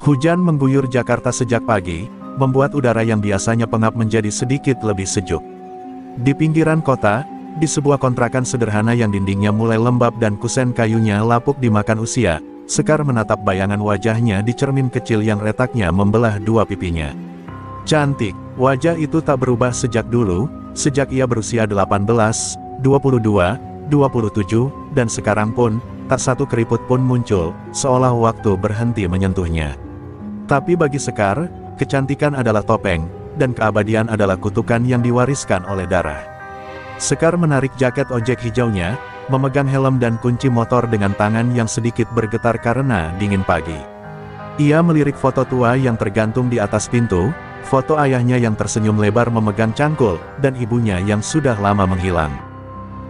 Hujan mengguyur Jakarta sejak pagi, membuat udara yang biasanya pengap menjadi sedikit lebih sejuk. Di pinggiran kota, di sebuah kontrakan sederhana yang dindingnya mulai lembab dan kusen kayunya lapuk dimakan usia, Sekar menatap bayangan wajahnya di cermin kecil yang retaknya membelah dua pipinya. Cantik, wajah itu tak berubah sejak dulu, sejak ia berusia 18, 22, 27, dan sekarang pun, tak satu keriput pun muncul, seolah waktu berhenti menyentuhnya. Tapi bagi Sekar, kecantikan adalah topeng, dan keabadian adalah kutukan yang diwariskan oleh darah. Sekar menarik jaket ojek hijaunya, memegang helm dan kunci motor dengan tangan yang sedikit bergetar karena dingin pagi. Ia melirik foto tua yang tergantung di atas pintu, foto ayahnya yang tersenyum lebar memegang cangkul, dan ibunya yang sudah lama menghilang.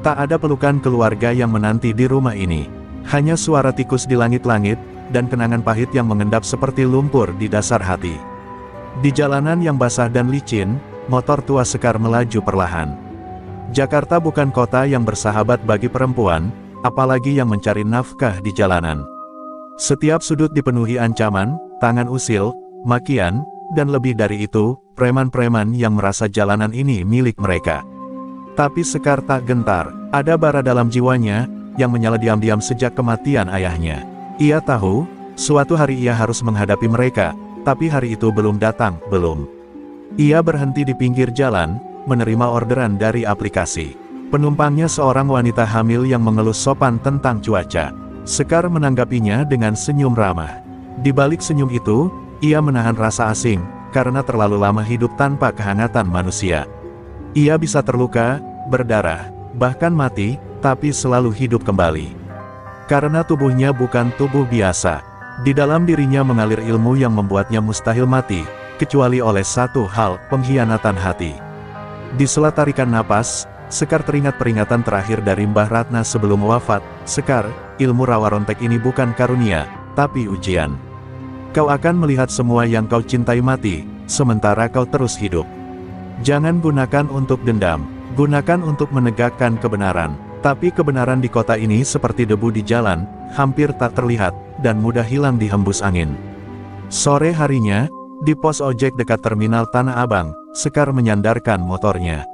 Tak ada pelukan keluarga yang menanti di rumah ini. Hanya suara tikus di langit-langit, dan kenangan pahit yang mengendap seperti lumpur di dasar hati. Di jalanan yang basah dan licin, motor tua Sekar melaju perlahan. Jakarta bukan kota yang bersahabat bagi perempuan, apalagi yang mencari nafkah di jalanan. Setiap sudut dipenuhi ancaman, tangan usil, makian, dan lebih dari itu, preman-preman yang merasa jalanan ini milik mereka. Tapi Sekar tak gentar, ada bara dalam jiwanya, yang menyala diam-diam sejak kematian ayahnya. Ia tahu, suatu hari ia harus menghadapi mereka, tapi hari itu belum datang, belum. Ia berhenti di pinggir jalan, menerima orderan dari aplikasi. Penumpangnya seorang wanita hamil yang mengeluh sopan tentang cuaca. Sekar menanggapinya dengan senyum ramah. Di balik senyum itu, ia menahan rasa asing, karena terlalu lama hidup tanpa kehangatan manusia. Ia bisa terluka, berdarah, bahkan mati, tapi selalu hidup kembali. Karena tubuhnya bukan tubuh biasa. Di dalam dirinya mengalir ilmu yang membuatnya mustahil mati, kecuali oleh satu hal, pengkhianatan hati. Di sela tarikan napas, Sekar teringat peringatan terakhir dari Mbah Ratna sebelum wafat. Sekar, ilmu rawa rontek ini bukan karunia, tapi ujian. Kau akan melihat semua yang kau cintai mati, sementara kau terus hidup. Jangan gunakan untuk dendam, gunakan untuk menegakkan kebenaran. Tapi kebenaran di kota ini seperti debu di jalan, hampir tak terlihat, dan mudah hilang di hembus angin. Sore harinya, di pos ojek dekat terminal Tanah Abang, Sekar menyandarkan motornya.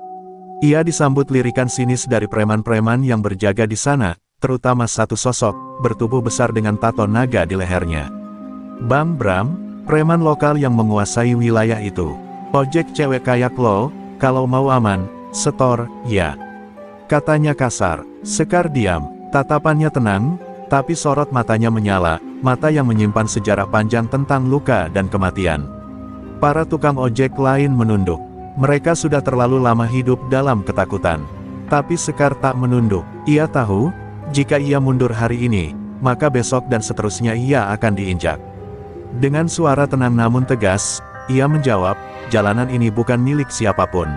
Ia disambut lirikan sinis dari preman-preman yang berjaga di sana, terutama satu sosok, bertubuh besar dengan tato naga di lehernya. Bang Bram, preman lokal yang menguasai wilayah itu. Ojek cewek kayak lo, kalau mau aman, setor, ya. Katanya kasar. Sekar diam, tatapannya tenang, tapi sorot matanya menyala, mata yang menyimpan sejarah panjang tentang luka dan kematian. Para tukang ojek lain menunduk. Mereka sudah terlalu lama hidup dalam ketakutan. Tapi Sekar tak menunduk. Ia tahu, jika ia mundur hari ini, maka besok dan seterusnya ia akan diinjak. Dengan suara tenang namun tegas, ia menjawab, jalanan ini bukan milik siapapun.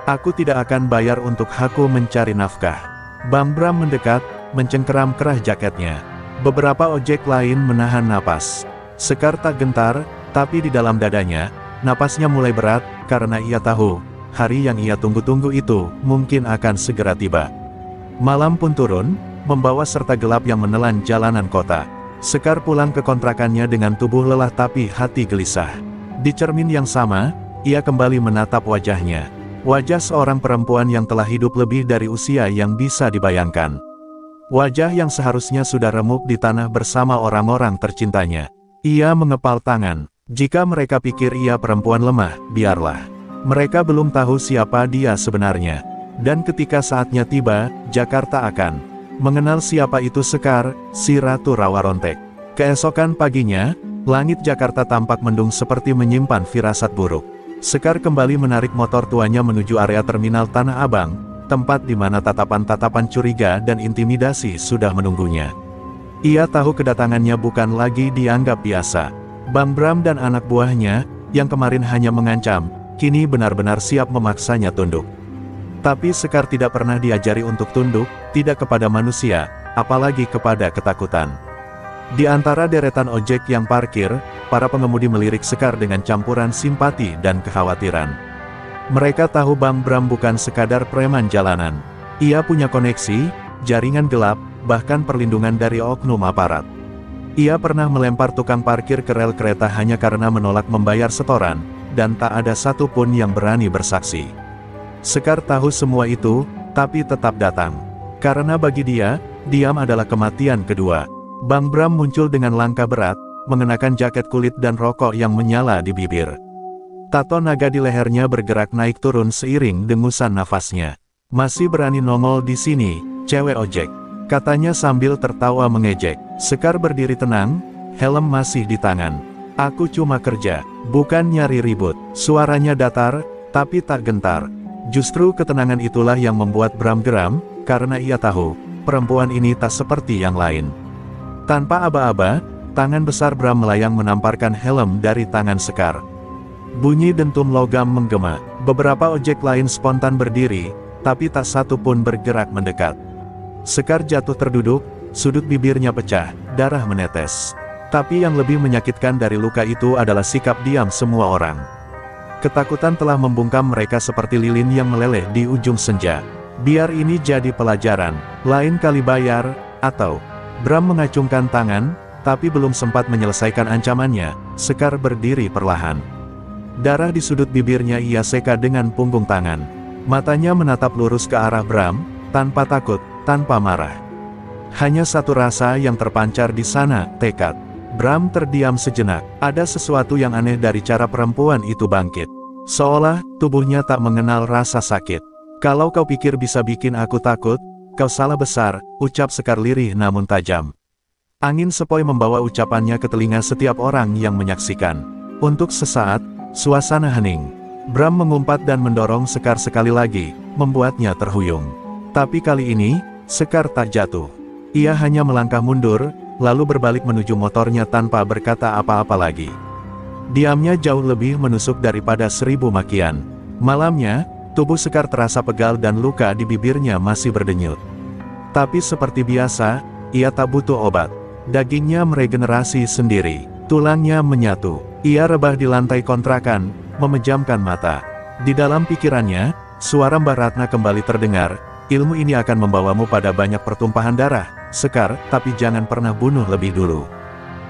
Aku tidak akan bayar untuk aku mencari nafkah. Bang Bram mendekat, mencengkeram kerah jaketnya. Beberapa ojek lain menahan napas. Sekar tak gentar, tapi di dalam dadanya, napasnya mulai berat, karena ia tahu, hari yang ia tunggu-tunggu itu, mungkin akan segera tiba. Malam pun turun, membawa serta gelap yang menelan jalanan kota. Sekar pulang ke kontrakannya dengan tubuh lelah tapi hati gelisah. Di cermin yang sama, ia kembali menatap wajahnya. Wajah seorang perempuan yang telah hidup lebih dari usia yang bisa dibayangkan. Wajah yang seharusnya sudah remuk di tanah bersama orang-orang tercintanya. Ia mengepal tangan. Jika mereka pikir ia perempuan lemah, biarlah. Mereka belum tahu siapa dia sebenarnya. Dan ketika saatnya tiba, Jakarta akan mengenal siapa itu Sekar, si Ratu Rawa Rontek. Keesokan paginya, langit Jakarta tampak mendung seperti menyimpan firasat buruk. Sekar kembali menarik motor tuanya menuju area terminal Tanah Abang, tempat di mana tatapan-tatapan curiga dan intimidasi sudah menunggunya. Ia tahu kedatangannya bukan lagi dianggap biasa. Bang Bram dan anak buahnya, yang kemarin hanya mengancam, kini benar-benar siap memaksanya tunduk. Tapi Sekar tidak pernah diajari untuk tunduk, tidak kepada manusia, apalagi kepada ketakutan. Di antara deretan ojek yang parkir, para pengemudi melirik Sekar dengan campuran simpati dan kekhawatiran. Mereka tahu Bang Bram bukan sekadar preman jalanan. Ia punya koneksi, jaringan gelap, bahkan perlindungan dari oknum aparat. Ia pernah melempar tukang parkir ke rel kereta hanya karena menolak membayar setoran, dan tak ada satupun yang berani bersaksi. Sekar tahu semua itu, tapi tetap datang. Karena bagi dia, diam adalah kematian kedua. Bang Bram muncul dengan langkah berat, mengenakan jaket kulit dan rokok yang menyala di bibir. Tato naga di lehernya bergerak naik turun seiring dengusan nafasnya. "Masih berani nongol di sini, cewek ojek," katanya sambil tertawa mengejek. Sekar berdiri tenang, helm masih di tangan. "Aku cuma kerja, bukan nyari ribut." Suaranya datar, tapi tak gentar. Justru ketenangan itulah yang membuat Bram geram, karena ia tahu, perempuan ini tak seperti yang lain. Tanpa aba-aba, tangan besar Bram melayang menamparkan helm dari tangan Sekar. Bunyi dentum logam menggema. Beberapa ojek lain spontan berdiri, tapi tak satu pun bergerak mendekat. Sekar jatuh terduduk, sudut bibirnya pecah, darah menetes. Tapi yang lebih menyakitkan dari luka itu adalah sikap diam semua orang. Ketakutan telah membungkam mereka seperti lilin yang meleleh di ujung senja. Biar ini jadi pelajaran, lain kali bayar, atau... Bram mengacungkan tangan, tapi belum sempat menyelesaikan ancamannya, Sekar berdiri perlahan. Darah di sudut bibirnya ia seka dengan punggung tangan. Matanya menatap lurus ke arah Bram, tanpa takut, tanpa marah. Hanya satu rasa yang terpancar di sana, tekad. Bram terdiam sejenak, ada sesuatu yang aneh dari cara perempuan itu bangkit. Seolah, tubuhnya tak mengenal rasa sakit. "Kalau kau pikir bisa bikin aku takut, kau salah besar," ucap Sekar lirih namun tajam. Angin sepoi membawa ucapannya ke telinga setiap orang yang menyaksikan. Untuk sesaat, suasana hening. Bram mengumpat dan mendorong Sekar sekali lagi, membuatnya terhuyung. Tapi kali ini, Sekar tak jatuh. Ia hanya melangkah mundur, lalu berbalik menuju motornya tanpa berkata apa-apa lagi. Diamnya jauh lebih menusuk daripada 1000 makian. Malamnya, tubuh Sekar terasa pegal dan luka di bibirnya masih berdenyut. Tapi seperti biasa, ia tak butuh obat. Dagingnya meregenerasi sendiri, tulangnya menyatu. Ia rebah di lantai kontrakan, memejamkan mata. Di dalam pikirannya, suara Mbak Ratna kembali terdengar, "Ilmu ini akan membawamu pada banyak pertumpahan darah, Sekar, tapi jangan pernah bunuh lebih dulu.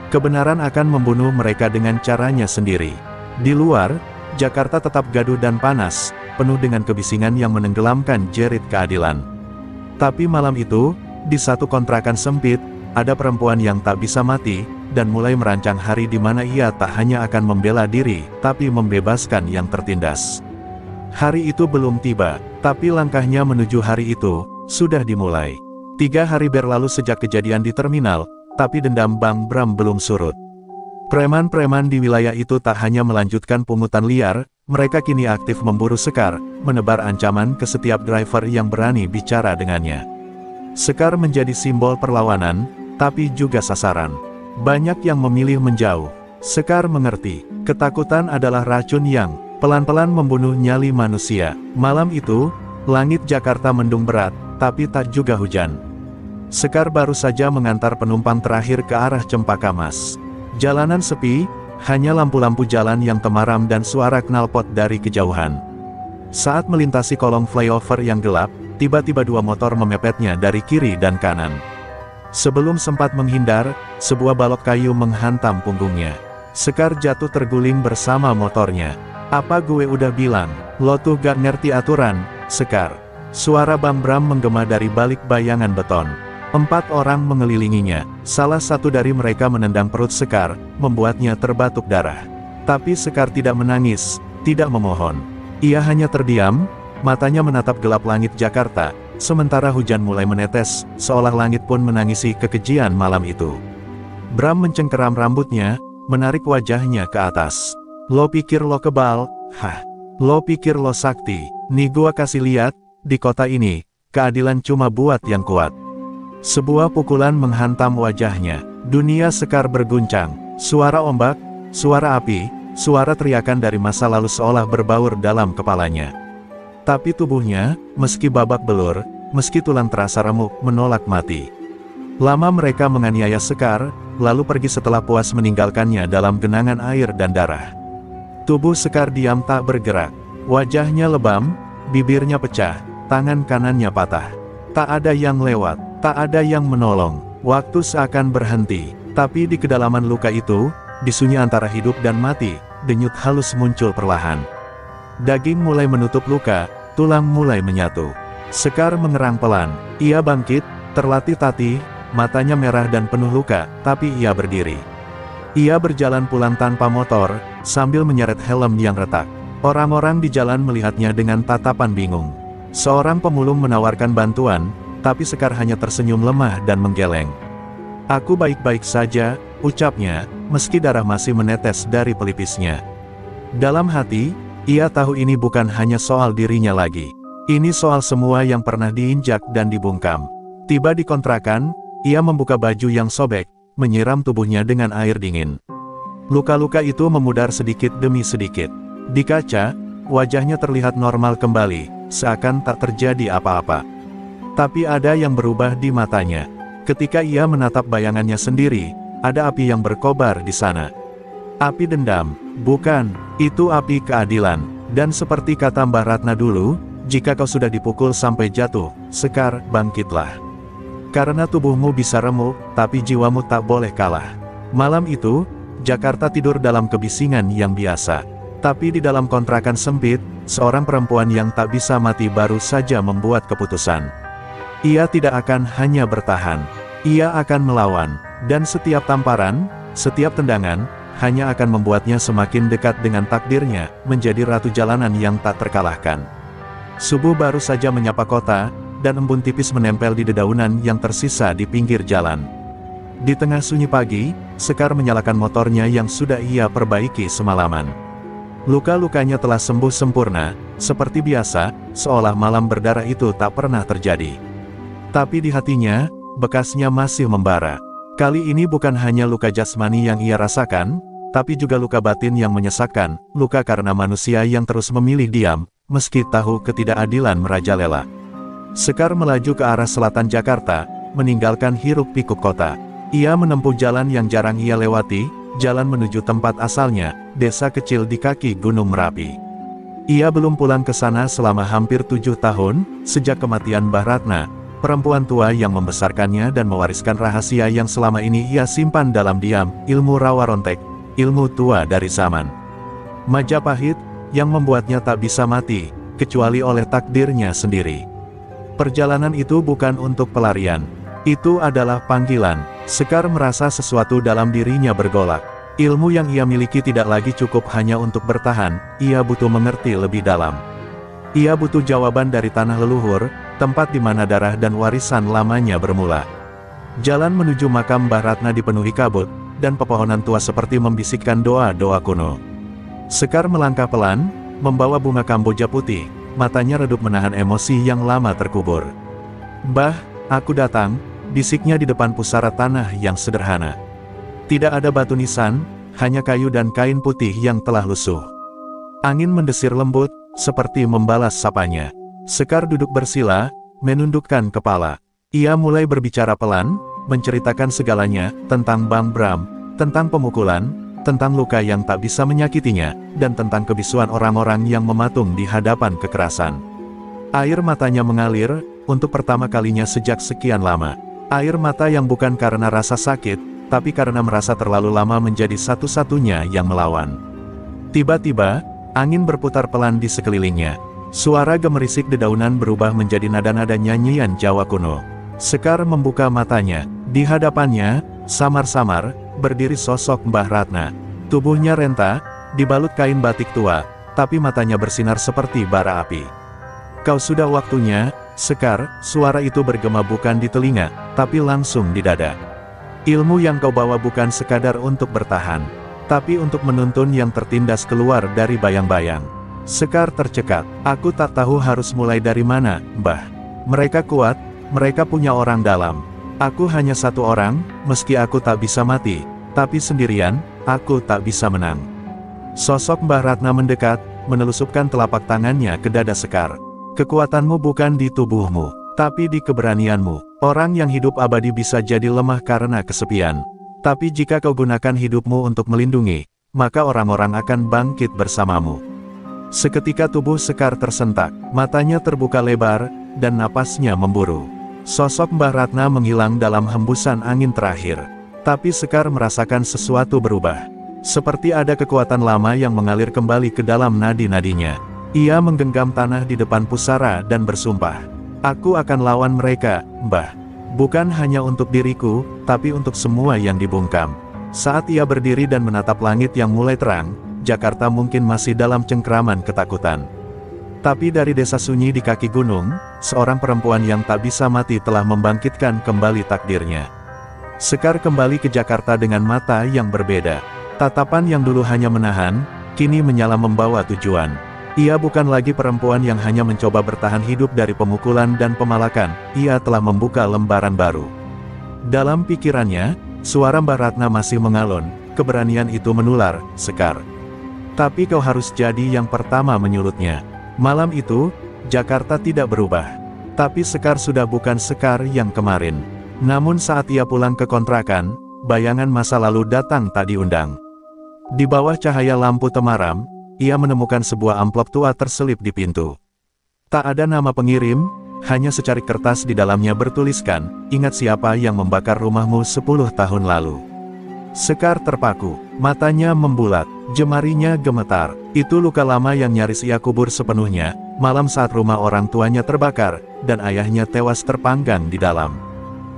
Kebenaran akan membunuh mereka dengan caranya sendiri." Di luar, Jakarta tetap gaduh dan panas, penuh dengan kebisingan yang menenggelamkan jerit keadilan. Tapi malam itu, di satu kontrakan sempit, ada perempuan yang tak bisa mati, dan mulai merancang hari di mana ia tak hanya akan membela diri, tapi membebaskan yang tertindas. Hari itu belum tiba, tapi langkahnya menuju hari itu, sudah dimulai. 3 hari berlalu sejak kejadian di terminal, tapi dendam Bang Bram belum surut. Preman-preman di wilayah itu tak hanya melanjutkan pungutan liar, mereka kini aktif memburu Sekar, menebar ancaman ke setiap driver yang berani bicara dengannya. Sekar menjadi simbol perlawanan, tapi juga sasaran. Banyak yang memilih menjauh. Sekar mengerti, ketakutan adalah racun yang pelan-pelan membunuh nyali manusia. Malam itu, langit Jakarta mendung berat, tapi tak juga hujan. Sekar baru saja mengantar penumpang terakhir ke arah Cempaka Mas. Jalanan sepi, hanya lampu-lampu jalan yang temaram dan suara knalpot dari kejauhan. Saat melintasi kolong flyover yang gelap, tiba-tiba 2 motor memepetnya dari kiri dan kanan. Sebelum sempat menghindar, sebuah balok kayu menghantam punggungnya. Sekar jatuh terguling bersama motornya. "Apa gue udah bilang, lo tuh gak ngerti aturan, Sekar." Suara Bang Bram menggema dari balik bayangan beton. 4 orang mengelilinginya, salah satu dari mereka menendang perut Sekar, membuatnya terbatuk darah. Tapi Sekar tidak menangis, tidak memohon. Ia hanya terdiam, matanya menatap gelap langit Jakarta, sementara hujan mulai menetes, seolah langit pun menangisi kekejian malam itu. Bram mencengkeram rambutnya, menarik wajahnya ke atas. "Lo pikir lo kebal? Hah? Lo pikir lo sakti? Nih gua kasih lihat, di kota ini, keadilan cuma buat yang kuat." Sebuah pukulan menghantam wajahnya. Dunia Sekar berguncang. Suara ombak, suara api, suara teriakan dari masa lalu seolah berbaur dalam kepalanya. Tapi tubuhnya, meski babak belur, meski tulang terasa remuk, menolak mati. Lama mereka menganiaya Sekar, lalu pergi setelah puas meninggalkannya dalam genangan air dan darah. Tubuh Sekar diam tak bergerak. Wajahnya lebam, bibirnya pecah, tangan kanannya patah. Tak ada yang lewat, tak ada yang menolong. Waktu seakan berhenti. Tapi di kedalaman luka itu, di sunyi antara hidup dan mati, denyut halus muncul perlahan. Daging mulai menutup luka, tulang mulai menyatu. Sekar mengerang pelan. Ia bangkit, terlatih-tatih, matanya merah dan penuh luka, tapi ia berdiri. Ia berjalan pulang tanpa motor, sambil menyeret helm yang retak. Orang-orang di jalan melihatnya dengan tatapan bingung. Seorang pemulung menawarkan bantuan, tapi Sekar hanya tersenyum lemah dan menggeleng. "Aku baik-baik saja," ucapnya, meski darah masih menetes dari pelipisnya. Dalam hati, ia tahu ini bukan hanya soal dirinya lagi. Ini soal semua yang pernah diinjak dan dibungkam. Tiba di kontrakan, ia membuka baju yang sobek, menyiram tubuhnya dengan air dingin. Luka-luka itu memudar sedikit demi sedikit. Di kaca, wajahnya terlihat normal kembali, seakan tak terjadi apa-apa. Tapi ada yang berubah di matanya. Ketika ia menatap bayangannya sendiri, ada api yang berkobar di sana. Api dendam, bukan, itu api keadilan. Dan seperti kata Mbah Ratna dulu, jika kau sudah dipukul sampai jatuh, Sekar, bangkitlah. Karena tubuhmu bisa remuk, tapi jiwamu tak boleh kalah. Malam itu, Jakarta tidur dalam kebisingan yang biasa. Tapi di dalam kontrakan sempit, seorang perempuan yang tak bisa mati baru saja membuat keputusan. Ia tidak akan hanya bertahan. Ia akan melawan. Dan setiap tamparan, setiap tendangan, hanya akan membuatnya semakin dekat dengan takdirnya, menjadi ratu jalanan yang tak terkalahkan. Subuh baru saja menyapa kota, dan embun tipis menempel di dedaunan yang tersisa di pinggir jalan. Di tengah sunyi pagi, Sekar menyalakan motornya yang sudah ia perbaiki semalaman. Luka-lukanya telah sembuh sempurna, seperti biasa, seolah malam berdarah itu tak pernah terjadi. Tapi di hatinya, bekasnya masih membara. Kali ini bukan hanya luka jasmani yang ia rasakan, tapi juga luka batin yang menyesakkan, luka karena manusia yang terus memilih diam, meski tahu ketidakadilan merajalela. Sekar melaju ke arah selatan Jakarta, meninggalkan hiruk-pikuk kota. Ia menempuh jalan yang jarang ia lewati, jalan menuju tempat asalnya, desa kecil di kaki Gunung Merapi. Ia belum pulang ke sana selama hampir 7 tahun, sejak kematian Mbah Ratna, perempuan tua yang membesarkannya dan mewariskan rahasia yang selama ini ia simpan dalam diam, ilmu rawa rontek, ilmu tua dari zaman. Majapahit, yang membuatnya tak bisa mati, kecuali oleh takdirnya sendiri. Perjalanan itu bukan untuk pelarian. Itu adalah panggilan. Sekar merasa sesuatu dalam dirinya bergolak. Ilmu yang ia miliki tidak lagi cukup hanya untuk bertahan, ia butuh mengerti lebih dalam. Ia butuh jawaban dari tanah leluhur, tempat di mana darah dan warisan lamanya bermula. Jalan menuju makam Mbah Ratna dipenuhi kabut, dan pepohonan tua seperti membisikkan doa-doa kuno. Sekar melangkah pelan, membawa bunga kamboja putih. Matanya redup menahan emosi yang lama terkubur. "Mbah, aku datang," bisiknya di depan pusara tanah yang sederhana. Tidak ada batu nisan, hanya kayu dan kain putih yang telah lusuh. Angin mendesir lembut, seperti membalas sapanya. Sekar duduk bersila, menundukkan kepala. Ia mulai berbicara pelan, menceritakan segalanya, tentang Bang Bram, tentang pemukulan, tentang luka yang tak bisa menyakitinya, dan tentang kebisuan orang-orang yang mematung di hadapan kekerasan. Air matanya mengalir, untuk pertama kalinya sejak sekian lama. Air mata yang bukan karena rasa sakit, tapi karena merasa terlalu lama menjadi satu-satunya yang melawan. Tiba-tiba, angin berputar pelan di sekelilingnya. Suara gemerisik dedaunan berubah menjadi nada-nada nyanyian Jawa kuno. Sekar membuka matanya. Di hadapannya, samar-samar, berdiri sosok Mbah Ratna. Tubuhnya renta, dibalut kain batik tua, tapi matanya bersinar seperti bara api. "Kau sudah waktunya, Sekar," suara itu bergema bukan di telinga, tapi langsung di dada. "Ilmu yang kau bawa bukan sekadar untuk bertahan, tapi untuk menuntun yang tertindas keluar dari bayang-bayang." Sekar tercekat. "Aku tak tahu harus mulai dari mana, Mbah. Mereka kuat, mereka punya orang dalam. Aku hanya satu orang, meski aku tak bisa mati, tapi sendirian, aku tak bisa menang." Sosok Mbah Ratna mendekat, menelusupkan telapak tangannya ke dada Sekar. "Kekuatanmu bukan di tubuhmu, tapi di keberanianmu. Orang yang hidup abadi bisa jadi lemah karena kesepian. Tapi jika kau gunakan hidupmu untuk melindungi, maka orang-orang akan bangkit bersamamu." Seketika tubuh Sekar tersentak, matanya terbuka lebar, dan napasnya memburu. Sosok Mbah Ratna menghilang dalam hembusan angin terakhir. Tapi Sekar merasakan sesuatu berubah. Seperti ada kekuatan lama yang mengalir kembali ke dalam nadi-nadinya. Ia menggenggam tanah di depan pusara dan bersumpah. Aku akan lawan mereka, Mbah. Bukan hanya untuk diriku, tapi untuk semua yang dibungkam. Saat ia berdiri dan menatap langit yang mulai terang, Jakarta mungkin masih dalam cengkraman ketakutan. Tapi dari desa sunyi di kaki gunung, seorang perempuan yang tak bisa mati telah membangkitkan kembali takdirnya. Sekar kembali ke Jakarta dengan mata yang berbeda. Tatapan yang dulu hanya menahan, kini menyala membawa tujuan. Ia bukan lagi perempuan yang hanya mencoba bertahan hidup dari pemukulan dan pemalakan, ia telah membuka lembaran baru. Dalam pikirannya, suara Mbah Ratna masih mengalun, keberanian itu menular, Sekar. Tapi kau harus jadi yang pertama menyulutnya. Malam itu, Jakarta tidak berubah. Tapi Sekar sudah bukan Sekar yang kemarin. Namun saat ia pulang ke kontrakan, bayangan masa lalu datang tak diundang. Di bawah cahaya lampu temaram, ia menemukan sebuah amplop tua terselip di pintu. Tak ada nama pengirim, hanya secarik kertas di dalamnya bertuliskan, ingat siapa yang membakar rumahmu 10 tahun lalu. Sekar terpaku, matanya membulat, jemarinya gemetar. Itu luka lama yang nyaris ia kubur sepenuhnya, malam saat rumah orang tuanya terbakar, dan ayahnya tewas terpanggang di dalam.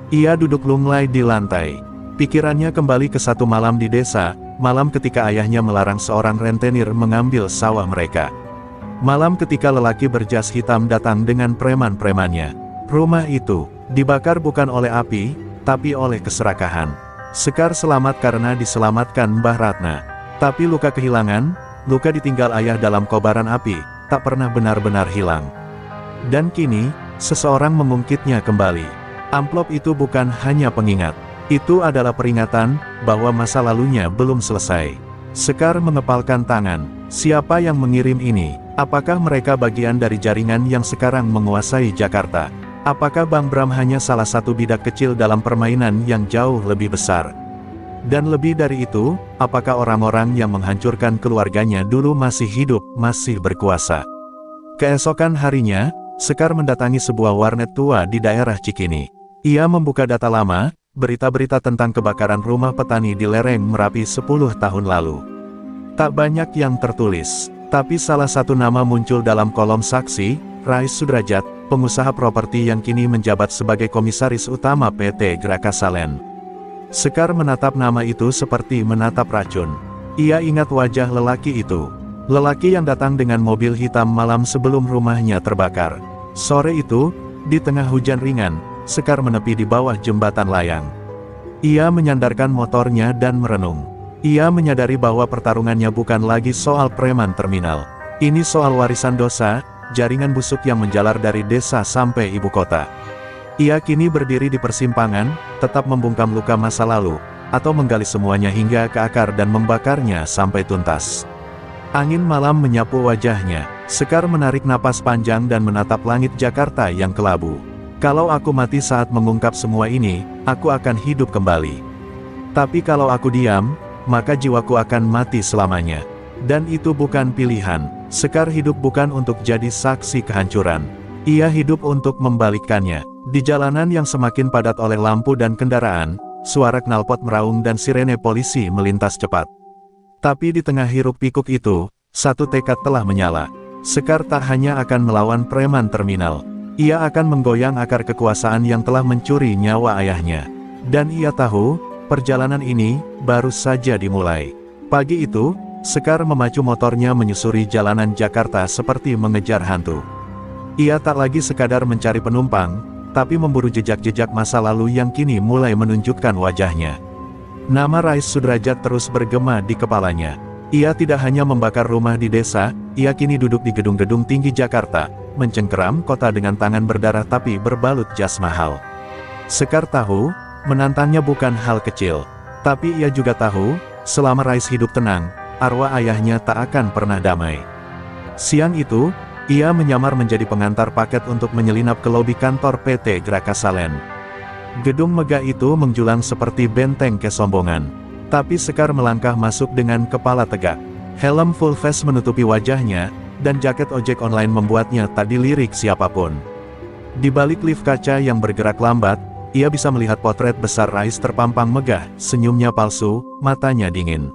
Ia duduk lunglai di lantai. Pikirannya kembali ke satu malam di desa, malam ketika ayahnya melarang seorang rentenir mengambil sawah mereka. Malam ketika lelaki berjas hitam datang dengan preman-premannya. Rumah itu dibakar bukan oleh api, tapi oleh keserakahan. Sekar selamat karena diselamatkan Mbah Ratna. Tapi luka kehilangan, luka ditinggal ayah dalam kobaran api, tak pernah benar-benar hilang. Dan kini, seseorang mengungkitnya kembali. Amplop itu bukan hanya pengingat. Itu adalah peringatan, bahwa masa lalunya belum selesai. Sekar mengepalkan tangan. Siapa yang mengirim ini? Apakah mereka bagian dari jaringan yang sekarang menguasai Jakarta? Apakah Bang Bram hanya salah satu bidak kecil dalam permainan yang jauh lebih besar? Dan lebih dari itu, apakah orang-orang yang menghancurkan keluarganya dulu masih hidup, masih berkuasa? Keesokan harinya, Sekar mendatangi sebuah warnet tua di daerah Cikini. Ia membuka data lama, berita-berita tentang kebakaran rumah petani di lereng Merapi 10 tahun lalu. Tak banyak yang tertulis, tapi salah satu nama muncul dalam kolom saksi, Rais Sudrajat, pengusaha properti yang kini menjabat sebagai komisaris utama PT Graka Salen. Sekar menatap nama itu seperti menatap racun. Ia ingat wajah lelaki itu. Lelaki yang datang dengan mobil hitam malam sebelum rumahnya terbakar. Sore itu, di tengah hujan ringan, Sekar menepi di bawah jembatan layang. Ia menyandarkan motornya dan merenung. Ia menyadari bahwa pertarungannya bukan lagi soal preman terminal. Ini soal warisan dosa, jaringan busuk yang menjalar dari desa sampai ibu kota. Ia kini berdiri di persimpangan, tetap membungkam luka masa lalu, atau menggali semuanya hingga ke akar dan membakarnya sampai tuntas. Angin malam menyapu wajahnya. Sekar menarik napas panjang dan menatap langit Jakarta yang kelabu. Kalau aku mati saat mengungkap semua ini, aku akan hidup kembali. Tapi kalau aku diam, maka jiwaku akan mati selamanya. Dan itu bukan pilihan. Sekar hidup bukan untuk jadi saksi kehancuran. Ia hidup untuk membalikkannya. Di jalanan yang semakin padat oleh lampu dan kendaraan, suara knalpot meraung dan sirene polisi melintas cepat. Tapi di tengah hiruk pikuk itu, satu tekad telah menyala. Sekar tak hanya akan melawan preman terminal. Ia akan menggoyang akar kekuasaan yang telah mencuri nyawa ayahnya. Dan ia tahu, perjalanan ini baru saja dimulai. Pagi itu, Sekar memacu motornya menyusuri jalanan Jakarta seperti mengejar hantu. Ia tak lagi sekadar mencari penumpang, tapi memburu jejak-jejak masa lalu yang kini mulai menunjukkan wajahnya. Nama Rais Sudrajat terus bergema di kepalanya. Ia tidak hanya membakar rumah di desa, ia kini duduk di gedung-gedung tinggi Jakarta, mencengkeram kota dengan tangan berdarah tapi berbalut jas mahal. Sekar tahu, menantangnya bukan hal kecil. Tapi ia juga tahu, selama Rais hidup tenang, arwah ayahnya tak akan pernah damai. Siang itu, ia menyamar menjadi pengantar paket untuk menyelinap ke lobi kantor PT Graka Salen. Gedung megah itu menjulang seperti benteng kesombongan. Tapi Sekar melangkah masuk dengan kepala tegak. Helm full face menutupi wajahnya, dan jaket ojek online membuatnya tak dilirik siapapun. Di balik lift kaca yang bergerak lambat, ia bisa melihat potret besar Rais terpampang megah, senyumnya palsu, matanya dingin.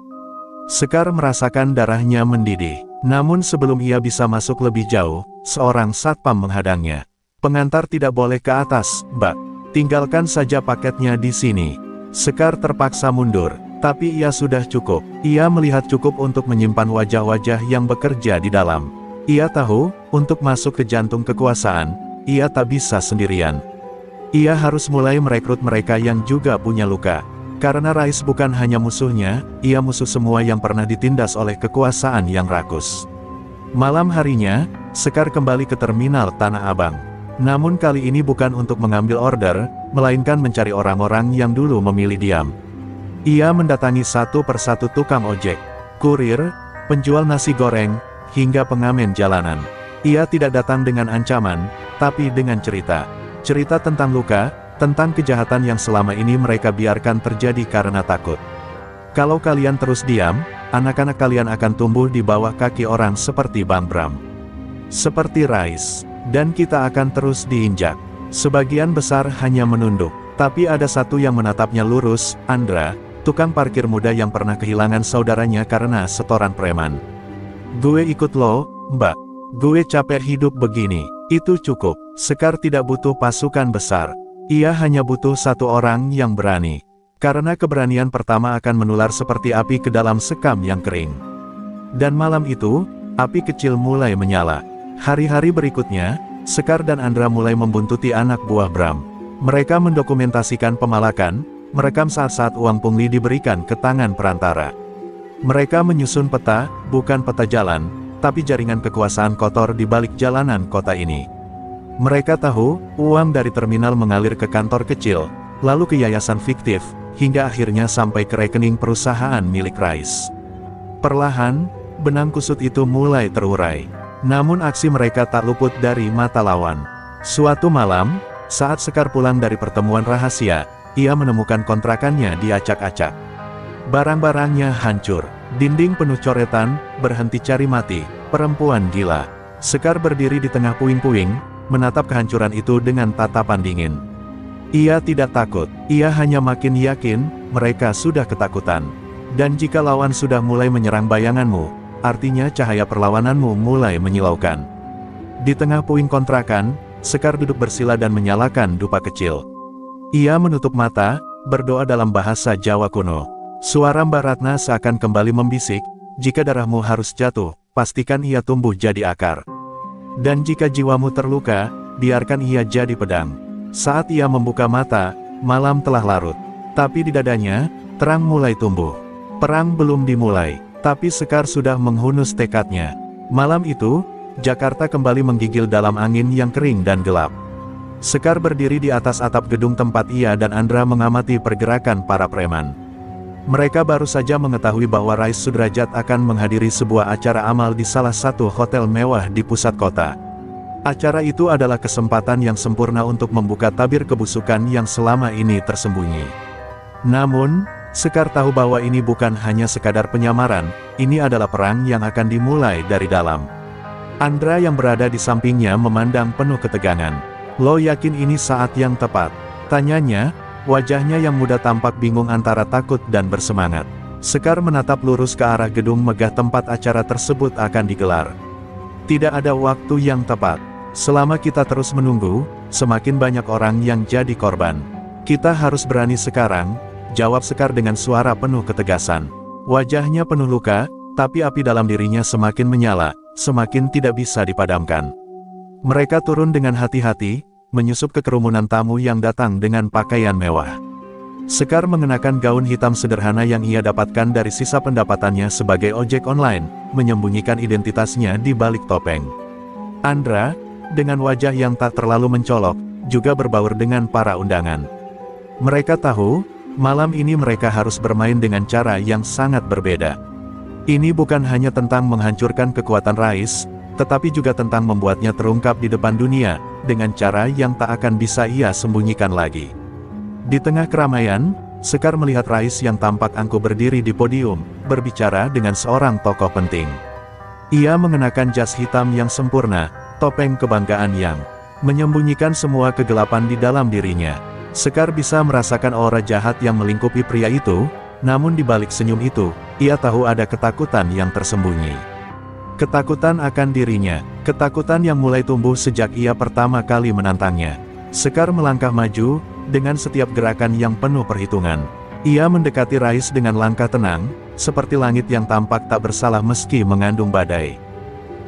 Sekar merasakan darahnya mendidih. Namun sebelum ia bisa masuk lebih jauh, seorang satpam menghadangnya. "Pengantar tidak boleh ke atas, Mbak. Tinggalkan saja paketnya di sini." Sekar terpaksa mundur, tapi ia sudah cukup. Ia melihat cukup untuk menyimpan wajah-wajah yang bekerja di dalam. Ia tahu, untuk masuk ke jantung kekuasaan, ia tak bisa sendirian. Ia harus mulai merekrut mereka yang juga punya luka. Karena Rais bukan hanya musuhnya, ia musuh semua yang pernah ditindas oleh kekuasaan yang rakus. Malam harinya, Sekar kembali ke terminal Tanah Abang. Namun kali ini bukan untuk mengambil order, melainkan mencari orang-orang yang dulu memilih diam. Ia mendatangi satu persatu tukang ojek, kurir, penjual nasi goreng, hingga pengamen jalanan. Ia tidak datang dengan ancaman, tapi dengan cerita. Cerita tentang luka, tentang kejahatan yang selama ini mereka biarkan terjadi karena takut. Kalau kalian terus diam, anak-anak kalian akan tumbuh di bawah kaki orang seperti Bang Bram. Seperti Rais. Dan kita akan terus diinjak. Sebagian besar hanya menunduk. Tapi ada satu yang menatapnya lurus, Andra, tukang parkir muda yang pernah kehilangan saudaranya karena setoran preman. "Gue ikut lo, Mbak. Gue capek hidup begini." Itu cukup. Sekar tidak butuh pasukan besar. Ia hanya butuh satu orang yang berani. Karena keberanian pertama akan menular seperti api ke dalam sekam yang kering. Dan malam itu, api kecil mulai menyala. Hari-hari berikutnya, Sekar dan Andra mulai membuntuti anak buah Bram. Mereka mendokumentasikan pemalakan, merekam saat-saat uang pungli diberikan ke tangan perantara. Mereka menyusun peta, bukan peta jalan, tapi jaringan kekuasaan kotor di balik jalanan kota ini. Mereka tahu, uang dari terminal mengalir ke kantor kecil, lalu ke yayasan fiktif, hingga akhirnya sampai ke rekening perusahaan milik Rais. Perlahan, benang kusut itu mulai terurai. Namun aksi mereka tak luput dari mata lawan. Suatu malam, saat Sekar pulang dari pertemuan rahasia, ia menemukan kontrakannya diacak-acak. Barang-barangnya hancur, dinding penuh coretan, berhenti cari mati, perempuan gila. Sekar berdiri di tengah puing-puing, menatap kehancuran itu dengan tatapan dingin. Ia tidak takut, ia hanya makin yakin, mereka sudah ketakutan. Dan jika lawan sudah mulai menyerang bayanganmu, artinya cahaya perlawananmu mulai menyilaukan. Di tengah puing kontrakan, Sekar duduk bersila dan menyalakan dupa kecil. Ia menutup mata, berdoa dalam bahasa Jawa kuno. Suara Mbak Ratna seakan kembali membisik, "Jika darahmu harus jatuh, pastikan ia tumbuh jadi akar. Dan jika jiwamu terluka, biarkan ia jadi pedang." Saat ia membuka mata, malam telah larut. Tapi di dadanya, terang mulai tumbuh. Perang belum dimulai, tapi Sekar sudah menghunus tekadnya. Malam itu, Jakarta kembali menggigil dalam angin yang kering dan gelap. Sekar berdiri di atas atap gedung tempat ia dan Andra mengamati pergerakan para preman. Mereka baru saja mengetahui bahwa Rais Sudrajat akan menghadiri sebuah acara amal di salah satu hotel mewah di pusat kota. Acara itu adalah kesempatan yang sempurna untuk membuka tabir kebusukan yang selama ini tersembunyi. Namun, Sekar tahu bahwa ini bukan hanya sekadar penyamaran, ini adalah perang yang akan dimulai dari dalam. Andra yang berada di sampingnya memandang penuh ketegangan. "Lo yakin ini saat yang tepat?" tanyanya. Wajahnya yang muda tampak bingung antara takut dan bersemangat. Sekar menatap lurus ke arah gedung megah tempat acara tersebut akan digelar. "Tidak ada waktu yang tepat. Selama kita terus menunggu, semakin banyak orang yang jadi korban. Kita harus berani sekarang," jawab Sekar dengan suara penuh ketegasan. Wajahnya penuh luka, tapi api dalam dirinya semakin menyala, semakin tidak bisa dipadamkan. Mereka turun dengan hati-hati, menyusup ke kerumunan tamu yang datang dengan pakaian mewah. Sekar mengenakan gaun hitam sederhana yang ia dapatkan dari sisa pendapatannya sebagai ojek online, menyembunyikan identitasnya di balik topeng. Andra, dengan wajah yang tak terlalu mencolok, juga berbaur dengan para undangan. Mereka tahu, malam ini mereka harus bermain dengan cara yang sangat berbeda. Ini bukan hanya tentang menghancurkan kekuatan Rais, tetapi juga tentang membuatnya terungkap di depan dunia, dengan cara yang tak akan bisa ia sembunyikan lagi. Di tengah keramaian, Sekar melihat Rais yang tampak angkuh berdiri di podium, berbicara dengan seorang tokoh penting. Ia mengenakan jas hitam yang sempurna, topeng kebanggaan yang menyembunyikan semua kegelapan di dalam dirinya. Sekar bisa merasakan aura jahat yang melingkupi pria itu, namun di balik senyum itu, ia tahu ada ketakutan yang tersembunyi. Ketakutan akan dirinya, ketakutan yang mulai tumbuh sejak ia pertama kali menantangnya. Sekar melangkah maju, dengan setiap gerakan yang penuh perhitungan. Ia mendekati Rais dengan langkah tenang, seperti langit yang tampak tak bersalah meski mengandung badai.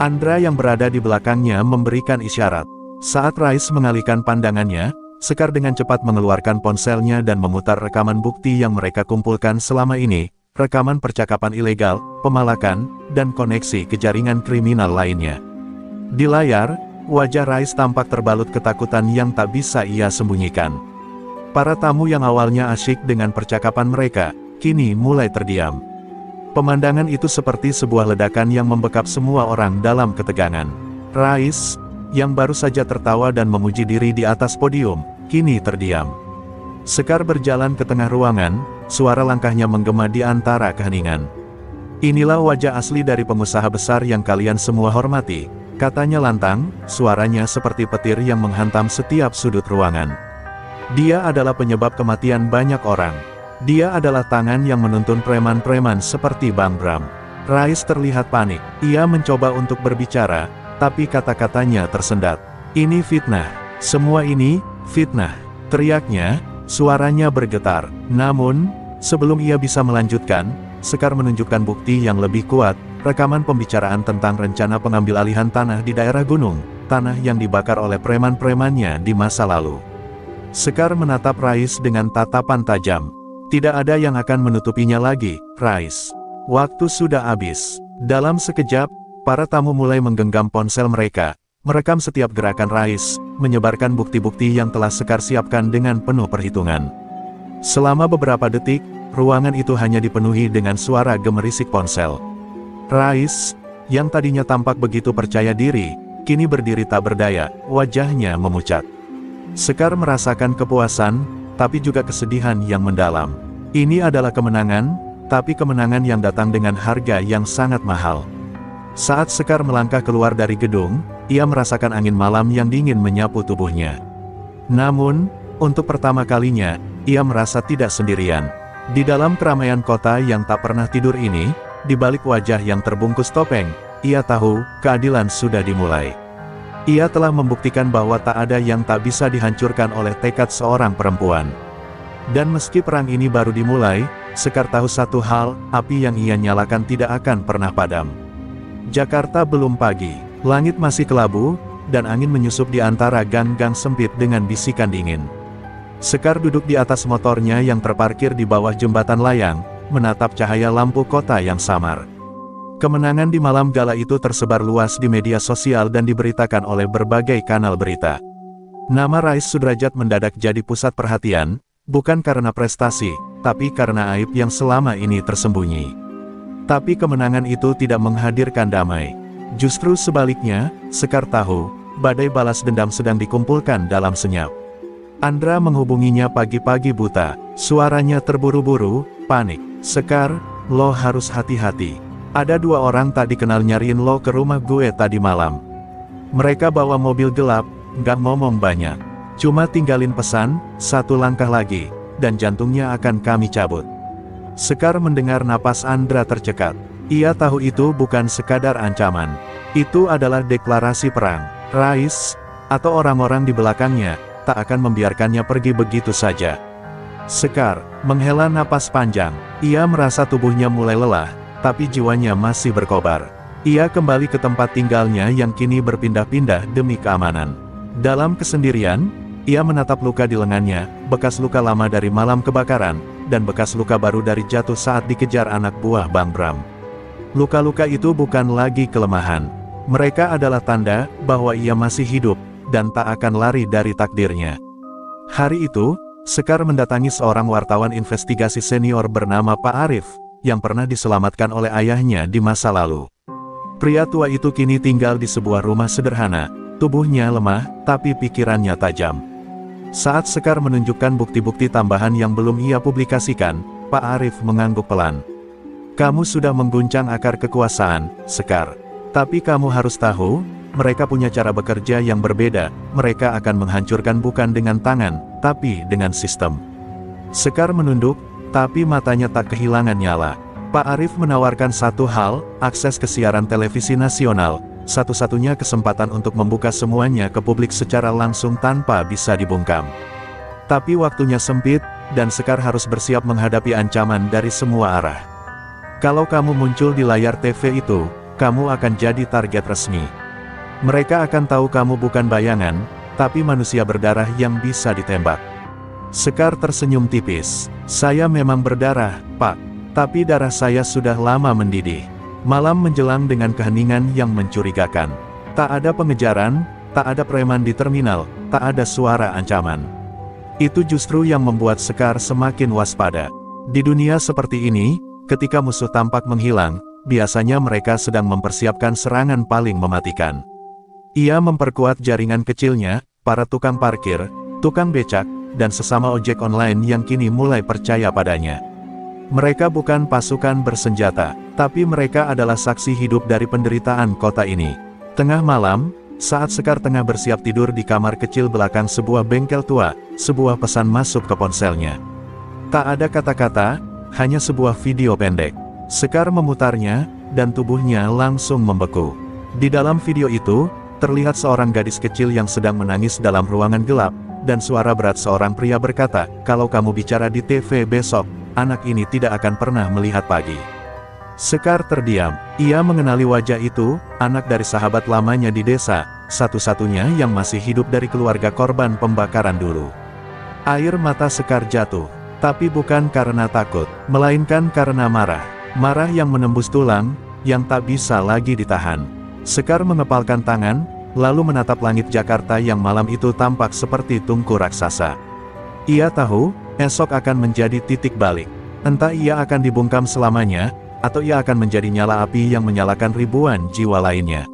Andra yang berada di belakangnya memberikan isyarat. Saat Rais mengalihkan pandangannya, Sekar dengan cepat mengeluarkan ponselnya dan memutar rekaman bukti yang mereka kumpulkan selama ini, rekaman percakapan ilegal, pemalakan, dan koneksi ke jaringan kriminal lainnya. Di layar, wajah Rais tampak terbalut ketakutan yang tak bisa ia sembunyikan. Para tamu yang awalnya asyik dengan percakapan mereka, kini mulai terdiam. Pemandangan itu seperti sebuah ledakan yang membekap semua orang dalam ketegangan. Rais, yang baru saja tertawa dan memuji diri di atas podium, kini terdiam. Sekar berjalan ke tengah ruangan, suara langkahnya menggema di antara keheningan. "Inilah wajah asli dari pengusaha besar yang kalian semua hormati," katanya lantang, suaranya seperti petir yang menghantam setiap sudut ruangan. "Dia adalah penyebab kematian banyak orang. Dia adalah tangan yang menuntun preman-preman seperti Bang Bram." Rais terlihat panik. Ia mencoba untuk berbicara, tapi kata-katanya tersendat. "Ini fitnah. Semua ini, fitnah," teriaknya, suaranya bergetar. Namun, sebelum ia bisa melanjutkan, Sekar menunjukkan bukti yang lebih kuat, rekaman pembicaraan tentang rencana pengambil alihan tanah di daerah gunung, tanah yang dibakar oleh preman-premannya di masa lalu. Sekar menatap Rais dengan tatapan tajam. "Tidak ada yang akan menutupinya lagi, Rais. Waktu sudah habis." Dalam sekejap, para tamu mulai menggenggam ponsel mereka, merekam setiap gerakan Rais, menyebarkan bukti-bukti yang telah Sekar siapkan dengan penuh perhitungan. Selama beberapa detik, ruangan itu hanya dipenuhi dengan suara gemerisik ponsel. Rais, yang tadinya tampak begitu percaya diri, kini berdiri tak berdaya, wajahnya memucat. Sekar merasakan kepuasan, tapi juga kesedihan yang mendalam. Ini adalah kemenangan, tapi kemenangan yang datang dengan harga yang sangat mahal. Saat Sekar melangkah keluar dari gedung, ia merasakan angin malam yang dingin menyapu tubuhnya. Namun, untuk pertama kalinya, ia merasa tidak sendirian. Di dalam keramaian kota yang tak pernah tidur ini, di balik wajah yang terbungkus topeng, ia tahu, keadilan sudah dimulai. Ia telah membuktikan bahwa tak ada yang tak bisa dihancurkan oleh tekad seorang perempuan. Dan meski perang ini baru dimulai, Sekar tahu satu hal, api yang ia nyalakan tidak akan pernah padam. Jakarta belum pagi, langit masih kelabu, dan angin menyusup di antara gang-gang sempit dengan bisikan dingin. Sekar duduk di atas motornya yang terparkir di bawah jembatan layang, menatap cahaya lampu kota yang samar. Kemenangan di malam gala itu tersebar luas di media sosial dan diberitakan oleh berbagai kanal berita. Nama Rais Sudrajat mendadak jadi pusat perhatian, bukan karena prestasi, tapi karena aib yang selama ini tersembunyi. Tapi kemenangan itu tidak menghadirkan damai. Justru sebaliknya, Sekar tahu, badai balas dendam sedang dikumpulkan dalam senyap. Andra menghubunginya pagi-pagi buta, suaranya terburu-buru, panik. "Sekar, lo harus hati-hati. Ada 2 orang tak dikenal nyariin lo ke rumah gue tadi malam. Mereka bawa mobil gelap, nggak ngomong banyak. Cuma tinggalin pesan, 1 langkah lagi, dan jantungnya akan kami cabut." Sekar mendengar napas Andra tercekat. Ia tahu itu bukan sekadar ancaman. Itu adalah deklarasi perang. Rais, atau orang-orang di belakangnya, tak akan membiarkannya pergi begitu saja. Sekar menghela napas panjang. Ia merasa tubuhnya mulai lelah, tapi jiwanya masih berkobar. Ia kembali ke tempat tinggalnya yang kini berpindah-pindah demi keamanan. Dalam kesendirian, ia menatap luka di lengannya, bekas luka lama dari malam kebakaran, dan bekas luka baru dari jatuh saat dikejar anak buah Bang Bram. Luka-luka itu bukan lagi kelemahan. Mereka adalah tanda bahwa ia masih hidup, dan tak akan lari dari takdirnya. Hari itu, Sekar mendatangi seorang wartawan investigasi senior bernama Pak Arif, yang pernah diselamatkan oleh ayahnya di masa lalu. Pria tua itu kini tinggal di sebuah rumah sederhana, tubuhnya lemah, tapi pikirannya tajam. Saat Sekar menunjukkan bukti-bukti tambahan yang belum ia publikasikan, Pak Arif mengangguk pelan. "Kamu sudah mengguncang akar kekuasaan, Sekar. Tapi kamu harus tahu, mereka punya cara bekerja yang berbeda, mereka akan menghancurkan bukan dengan tangan, tapi dengan sistem. Sekar menunduk, tapi matanya tak kehilangan nyala. Pak Arif menawarkan satu hal, akses ke siaran televisi nasional, satu-satunya kesempatan untuk membuka semuanya ke publik secara langsung tanpa bisa dibungkam. Tapi waktunya sempit, dan Sekar harus bersiap menghadapi ancaman dari semua arah. Kalau kamu muncul di layar TV itu, kamu akan jadi target resmi. Mereka akan tahu kamu bukan bayangan, tapi manusia berdarah yang bisa ditembak. Sekar tersenyum tipis. Saya memang berdarah, Pak. Tapi darah saya sudah lama mendidih. Malam menjelang dengan keheningan yang mencurigakan. Tak ada pengejaran, tak ada preman di terminal, tak ada suara ancaman. Itu justru yang membuat Sekar semakin waspada. Di dunia seperti ini, ketika musuh tampak menghilang, biasanya mereka sedang mempersiapkan serangan paling mematikan. Ia memperkuat jaringan kecilnya, para tukang parkir, tukang becak, dan sesama ojek online yang kini mulai percaya padanya. Mereka bukan pasukan bersenjata, tapi mereka adalah saksi hidup dari penderitaan kota ini. Tengah malam, saat Sekar tengah bersiap tidur di kamar kecil belakang sebuah bengkel tua, sebuah pesan masuk ke ponselnya. Tak ada kata-kata, hanya sebuah video pendek. Sekar memutarnya, dan tubuhnya langsung membeku. Di dalam video itu, terlihat seorang gadis kecil yang sedang menangis dalam ruangan gelap, dan suara berat seorang pria berkata, "Kalau kamu bicara di TV besok, anak ini tidak akan pernah melihat pagi." Sekar terdiam. Ia mengenali wajah itu, anak dari sahabat lamanya di desa, satu-satunya yang masih hidup dari keluarga korban pembakaran dulu. Air mata Sekar jatuh, tapi bukan karena takut, melainkan karena marah. Marah yang menembus tulang, yang tak bisa lagi ditahan. Sekar mengepalkan tangan, lalu menatap langit Jakarta yang malam itu tampak seperti tungku raksasa. Ia tahu, esok akan menjadi titik balik. Entah ia akan dibungkam selamanya, atau ia akan menjadi nyala api yang menyalakan ribuan jiwa lainnya.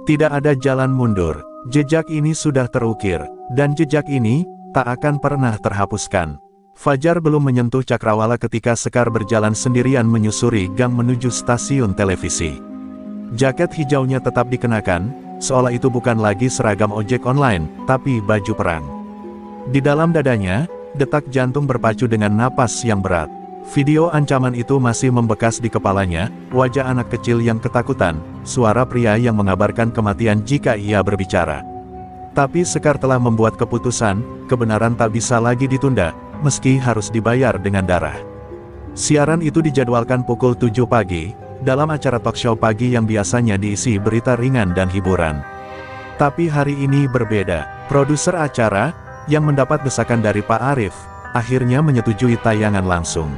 Tidak ada jalan mundur, jejak ini sudah terukir, dan jejak ini tak akan pernah terhapuskan. Fajar belum menyentuh cakrawala ketika Sekar berjalan sendirian menyusuri gang menuju stasiun televisi. Jaket hijaunya tetap dikenakan, seolah itu bukan lagi seragam ojek online, tapi baju perang. Di dalam dadanya, detak jantung berpacu dengan napas yang berat. Video ancaman itu masih membekas di kepalanya, wajah anak kecil yang ketakutan, suara pria yang mengabarkan kematian jika ia berbicara. Tapi Sekar telah membuat keputusan, kebenaran tak bisa lagi ditunda, meski harus dibayar dengan darah. Siaran itu dijadwalkan pukul 7 pagi, dalam acara talkshow pagi yang biasanya diisi berita ringan dan hiburan. Tapi hari ini berbeda. Produser acara, yang mendapat desakan dari Pak Arif, akhirnya menyetujui tayangan langsung.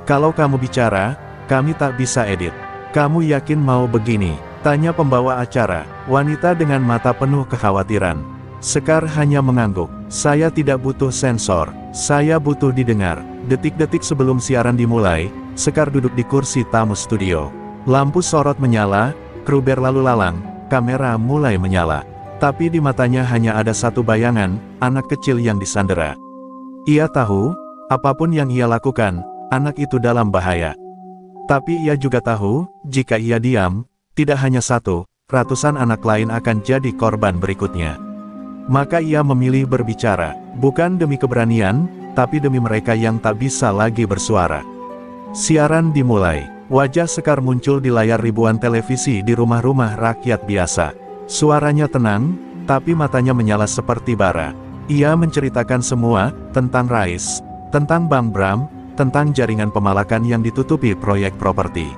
"Kalau kamu bicara, kami tak bisa edit. Kamu yakin mau begini?" tanya pembawa acara, wanita dengan mata penuh kekhawatiran. Sekar hanya mengangguk. "Saya tidak butuh sensor, saya butuh didengar." Detik-detik sebelum siaran dimulai, Sekar duduk di kursi tamu studio. Lampu sorot menyala, kru berlalu lalang, kamera mulai menyala. Tapi di matanya hanya ada satu bayangan, anak kecil yang disandera. Ia tahu, apapun yang ia lakukan, anak itu dalam bahaya. Tapi ia juga tahu, jika ia diam, tidak hanya satu, ratusan anak lain akan jadi korban berikutnya. Maka ia memilih berbicara, bukan demi keberanian, tapi demi mereka yang tak bisa lagi bersuara. Siaran dimulai. Wajah Sekar muncul di layar ribuan televisi di rumah-rumah rakyat biasa. Suaranya tenang, tapi matanya menyala seperti bara. Ia menceritakan semua, tentang Rais, tentang Bang Bram, tentang jaringan pemalakan yang ditutupi proyek properti.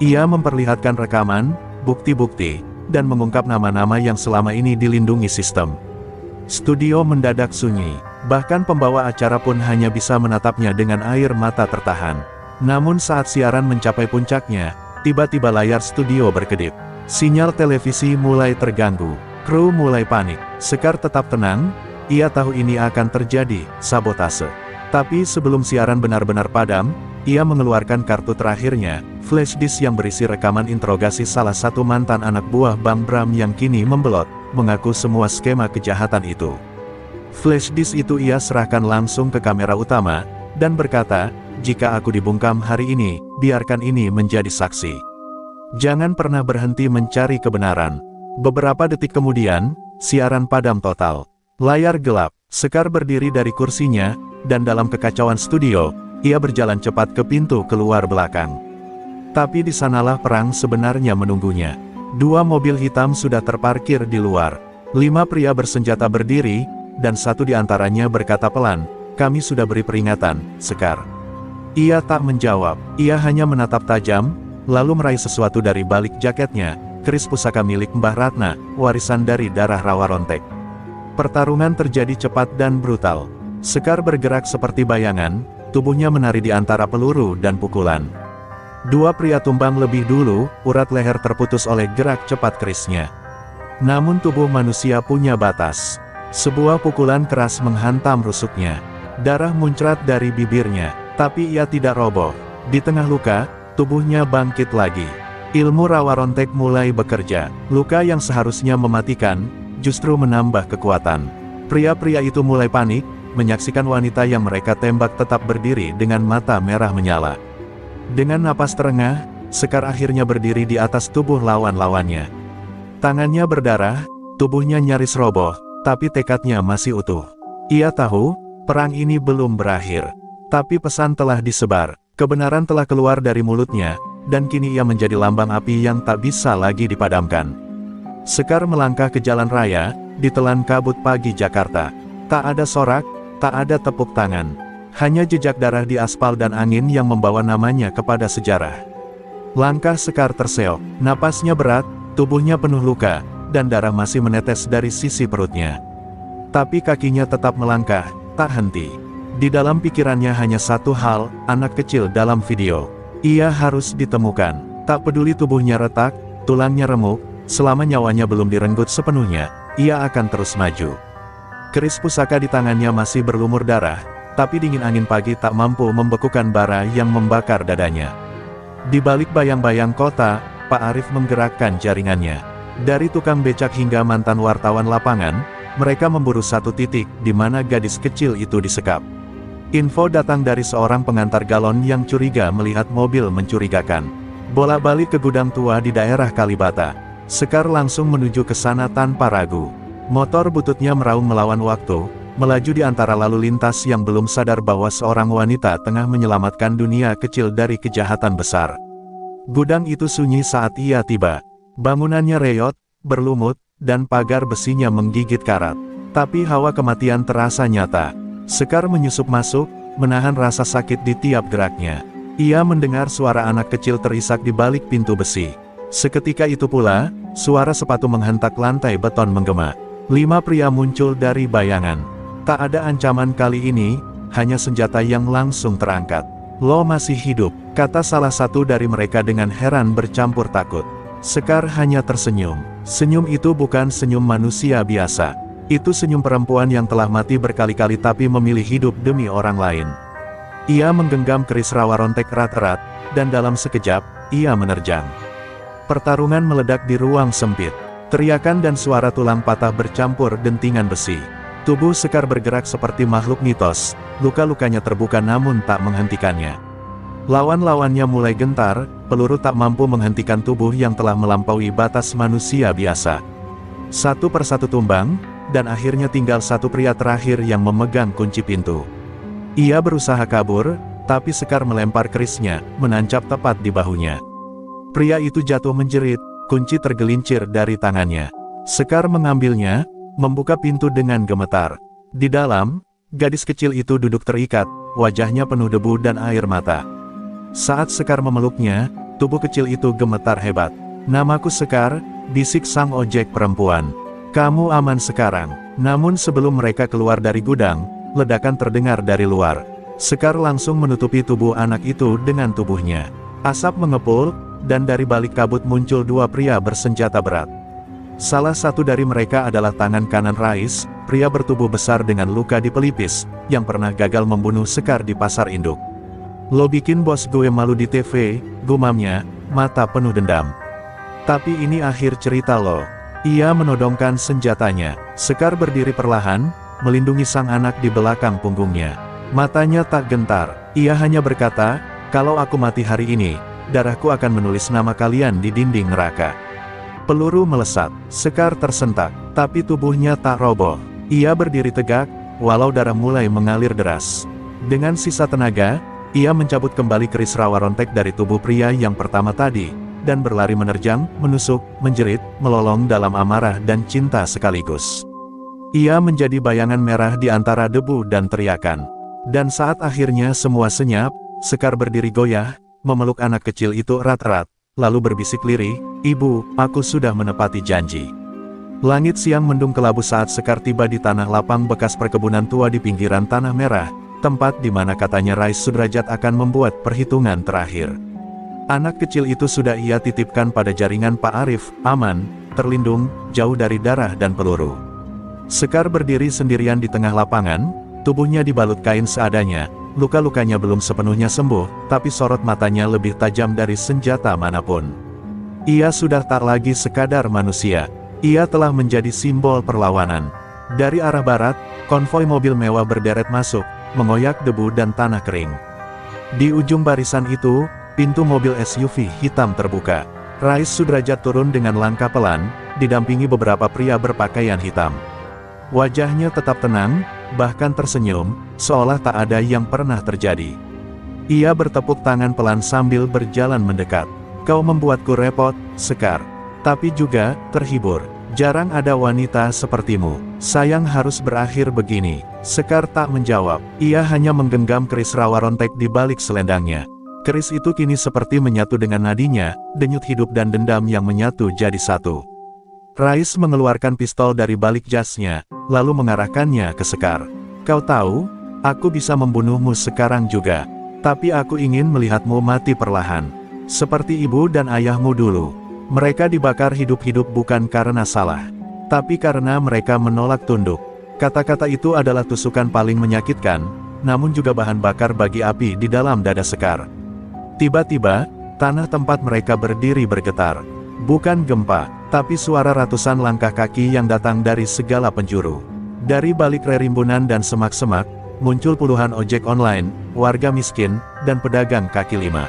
Ia memperlihatkan rekaman, bukti-bukti, dan mengungkap nama-nama yang selama ini dilindungi sistem. Studio mendadak sunyi, bahkan pembawa acara pun hanya bisa menatapnya dengan air mata tertahan. Namun saat siaran mencapai puncaknya, tiba-tiba layar studio berkedip. Sinyal televisi mulai terganggu, kru mulai panik. Sekar tetap tenang, ia tahu ini akan terjadi, sabotase. Tapi sebelum siaran benar-benar padam, ia mengeluarkan kartu terakhirnya, flash disk yang berisi rekaman interogasi salah satu mantan anak buah Bang Bram yang kini membelot, mengaku semua skema kejahatan itu. Flash disk itu ia serahkan langsung ke kamera utama, dan berkata, "Jika aku dibungkam hari ini, biarkan ini menjadi saksi. Jangan pernah berhenti mencari kebenaran. Beberapa detik kemudian, siaran padam total. Layar gelap. Sekar berdiri dari kursinya, dan dalam kekacauan studio, ia berjalan cepat ke pintu keluar belakang. Tapi di sanalah perang sebenarnya menunggunya. 2 mobil hitam sudah terparkir di luar. 5 pria bersenjata berdiri, dan satu di antaranya berkata pelan, "Kami sudah beri peringatan, Sekar." Ia tak menjawab, ia hanya menatap tajam, lalu meraih sesuatu dari balik jaketnya, keris pusaka milik Mbah Ratna, warisan dari darah Rawa Rontek. Pertarungan terjadi cepat dan brutal. Sekar bergerak seperti bayangan, tubuhnya menari di antara peluru dan pukulan. 2 pria tumbang lebih dulu, urat leher terputus oleh gerak cepat kerisnya. Namun tubuh manusia punya batas. Sebuah pukulan keras menghantam rusuknya. Darah muncrat dari bibirnya, tapi ia tidak roboh. Di tengah luka, tubuhnya bangkit lagi. Ilmu Rawa Rontek mulai bekerja. Luka yang seharusnya mematikan, justru menambah kekuatan. Pria-pria itu mulai panik, menyaksikan wanita yang mereka tembak tetap berdiri dengan mata merah menyala. Dengan napas terengah, Sekar akhirnya berdiri di atas tubuh lawan-lawannya. Tangannya berdarah, tubuhnya nyaris roboh, tapi tekadnya masih utuh. Ia tahu, perang ini belum berakhir. Tapi pesan telah disebar, kebenaran telah keluar dari mulutnya, dan kini ia menjadi lambang api yang tak bisa lagi dipadamkan. Sekar melangkah ke jalan raya, ditelan kabut pagi Jakarta. Tak ada sorak, tak ada tepuk tangan. Hanya jejak darah di aspal dan angin yang membawa namanya kepada sejarah. Langkah Sekar terseok, napasnya berat, tubuhnya penuh luka, dan darah masih menetes dari sisi perutnya. Tapi kakinya tetap melangkah, tak henti. Di dalam pikirannya hanya satu hal, anak kecil dalam video. Ia harus ditemukan. Tak peduli tubuhnya retak, tulangnya remuk, selama nyawanya belum direnggut sepenuhnya, ia akan terus maju. Keris pusaka di tangannya masih berlumur darah, tapi dingin angin pagi tak mampu membekukan bara yang membakar dadanya. Di balik bayang-bayang kota, Pak Arif menggerakkan jaringannya. Dari tukang becak hingga mantan wartawan lapangan, mereka memburu satu titik di mana gadis kecil itu disekap. Info datang dari seorang pengantar galon yang curiga melihat mobil mencurigakan. Bolak-balik ke gudang tua di daerah Kalibata. Sekar langsung menuju ke sana tanpa ragu. Motor bututnya meraung melawan waktu, melaju di antara lalu lintas yang belum sadar bahwa seorang wanita tengah menyelamatkan dunia kecil dari kejahatan besar. Gudang itu sunyi saat ia tiba. Bangunannya reyot, berlumut, dan pagar besinya menggigit karat. Tapi hawa kematian terasa nyata. Sekar menyusup masuk, menahan rasa sakit di tiap geraknya. Ia mendengar suara anak kecil terisak di balik pintu besi. Seketika itu pula, suara sepatu menghentak lantai beton menggema. 5 pria muncul dari bayangan. Tak ada ancaman kali ini, hanya senjata yang langsung terangkat. "Lo masih hidup," kata salah satu dari mereka dengan heran bercampur takut. Sekar hanya tersenyum. Senyum itu bukan senyum manusia biasa. Itu senyum perempuan yang telah mati berkali-kali tapi memilih hidup demi orang lain. Ia menggenggam keris Rawa Rontek erat-erat, dan dalam sekejap, ia menerjang. Pertarungan meledak di ruang sempit. Teriakan dan suara tulang patah bercampur dentingan besi. Tubuh Sekar bergerak seperti makhluk mitos, luka-lukanya terbuka namun tak menghentikannya. Lawan-lawannya mulai gentar, peluru tak mampu menghentikan tubuh yang telah melampaui batas manusia biasa. Satu persatu tumbang, dan akhirnya tinggal satu pria terakhir yang memegang kunci pintu. Ia berusaha kabur, tapi Sekar melempar kerisnya, menancap tepat di bahunya. Pria itu jatuh menjerit, kunci tergelincir dari tangannya. Sekar mengambilnya, membuka pintu dengan gemetar. Di dalam, gadis kecil itu duduk terikat, wajahnya penuh debu dan air mata. Saat Sekar memeluknya, tubuh kecil itu gemetar hebat. "Namaku Sekar," bisik sang ojek perempuan. "Kamu aman sekarang." Namun sebelum mereka keluar dari gudang, ledakan terdengar dari luar. Sekar langsung menutupi tubuh anak itu dengan tubuhnya. Asap mengepul, dan dari balik kabut muncul 2 pria bersenjata berat. Salah satu dari mereka adalah tangan kanan Rais, pria bertubuh besar dengan luka di pelipis, yang pernah gagal membunuh Sekar di pasar induk. "Lo bikin bos gue malu di TV," gumamnya, mata penuh dendam. "Tapi ini akhir cerita lo." Ia menodongkan senjatanya. Sekar berdiri perlahan, melindungi sang anak di belakang punggungnya. Matanya tak gentar, ia hanya berkata, "Kalau aku mati hari ini, darahku akan menulis nama kalian di dinding neraka." Peluru melesat. Sekar tersentak, tapi tubuhnya tak roboh. Ia berdiri tegak, walau darah mulai mengalir deras. Dengan sisa tenaga, ia mencabut kembali keris rawa rontek dari tubuh pria yang pertama tadi, dan berlari menerjang, menusuk, menjerit, melolong dalam amarah dan cinta sekaligus. Ia menjadi bayangan merah di antara debu dan teriakan. Dan saat akhirnya semua senyap, Sekar berdiri goyah, memeluk anak kecil itu erat-erat, lalu berbisik lirih, "Ibu, aku sudah menepati janji." Langit siang mendung kelabu saat Sekar tiba di tanah lapang bekas perkebunan tua di pinggiran Tanah Merah, tempat di mana katanya Rais Sudrajat akan membuat perhitungan terakhir. Anak kecil itu sudah ia titipkan pada jaringan Pak Arif, aman, terlindung, jauh dari darah dan peluru. Sekar berdiri sendirian di tengah lapangan, tubuhnya dibalut kain seadanya, luka-lukanya belum sepenuhnya sembuh, tapi sorot matanya lebih tajam dari senjata manapun. Ia sudah tak lagi sekadar manusia, ia telah menjadi simbol perlawanan. Dari arah barat, konvoi mobil mewah berderet masuk, mengoyak debu dan tanah kering. Di ujung barisan itu, pintu mobil SUV hitam terbuka. Rais Sudrajat turun dengan langkah pelan, didampingi beberapa pria berpakaian hitam. Wajahnya tetap tenang, bahkan tersenyum, seolah tak ada yang pernah terjadi. Ia bertepuk tangan pelan sambil berjalan mendekat. "Kau membuatku repot, Sekar. Tapi juga, terhibur. Jarang ada wanita sepertimu. Sayang harus berakhir begini." Sekar tak menjawab, ia hanya menggenggam keris rawa rontek di balik selendangnya. Keris itu kini seperti menyatu dengan nadinya, denyut hidup dan dendam yang menyatu jadi satu. Rais mengeluarkan pistol dari balik jasnya, lalu mengarahkannya ke Sekar. "Kau tahu, aku bisa membunuhmu sekarang juga. Tapi aku ingin melihatmu mati perlahan. Seperti ibu dan ayahmu dulu. Mereka dibakar hidup-hidup bukan karena salah, tapi karena mereka menolak tunduk." Kata-kata itu adalah tusukan paling menyakitkan, namun juga bahan bakar bagi api di dalam dada Sekar. Tiba-tiba, tanah tempat mereka berdiri bergetar. Bukan gempa, tapi suara ratusan langkah kaki yang datang dari segala penjuru. Dari balik rerimbunan dan semak-semak, muncul puluhan ojek online, warga miskin, dan pedagang kaki lima.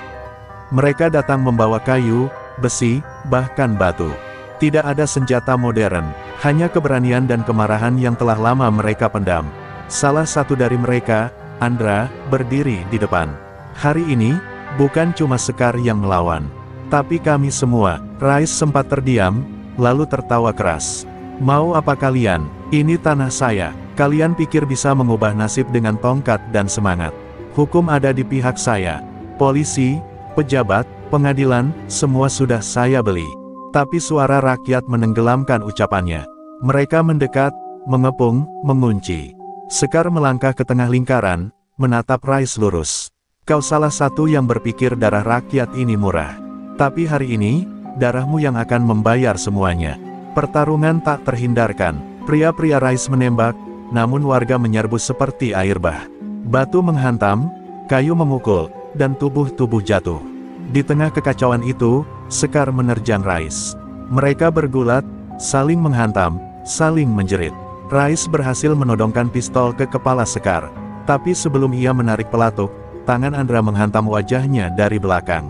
Mereka datang membawa kayu, besi, bahkan batu. Tidak ada senjata modern, hanya keberanian dan kemarahan yang telah lama mereka pendam. Salah satu dari mereka, Andra, berdiri di depan. "Hari ini, bukan cuma Sekar yang melawan, tapi kami semua." Rais sempat terdiam, lalu tertawa keras. "Mau apa kalian? Ini tanah saya. Kalian pikir bisa mengubah nasib dengan tongkat dan semangat? Hukum ada di pihak saya. Polisi, pejabat, pengadilan, semua sudah saya beli." Tapi suara rakyat menenggelamkan ucapannya. Mereka mendekat, mengepung, mengunci. Sekar melangkah ke tengah lingkaran, menatap Rais lurus. "Kau salah satu yang berpikir darah rakyat ini murah. Tapi hari ini, darahmu yang akan membayar semuanya." Pertarungan tak terhindarkan. Pria-pria Rais menembak, namun warga menyerbu seperti air bah. Batu menghantam, kayu memukul, dan tubuh-tubuh jatuh. Di tengah kekacauan itu, Sekar menerjang Rais. Mereka bergulat, saling menghantam, saling menjerit. Rais berhasil menodongkan pistol ke kepala Sekar. Tapi sebelum ia menarik pelatuk, tangan Andra menghantam wajahnya dari belakang.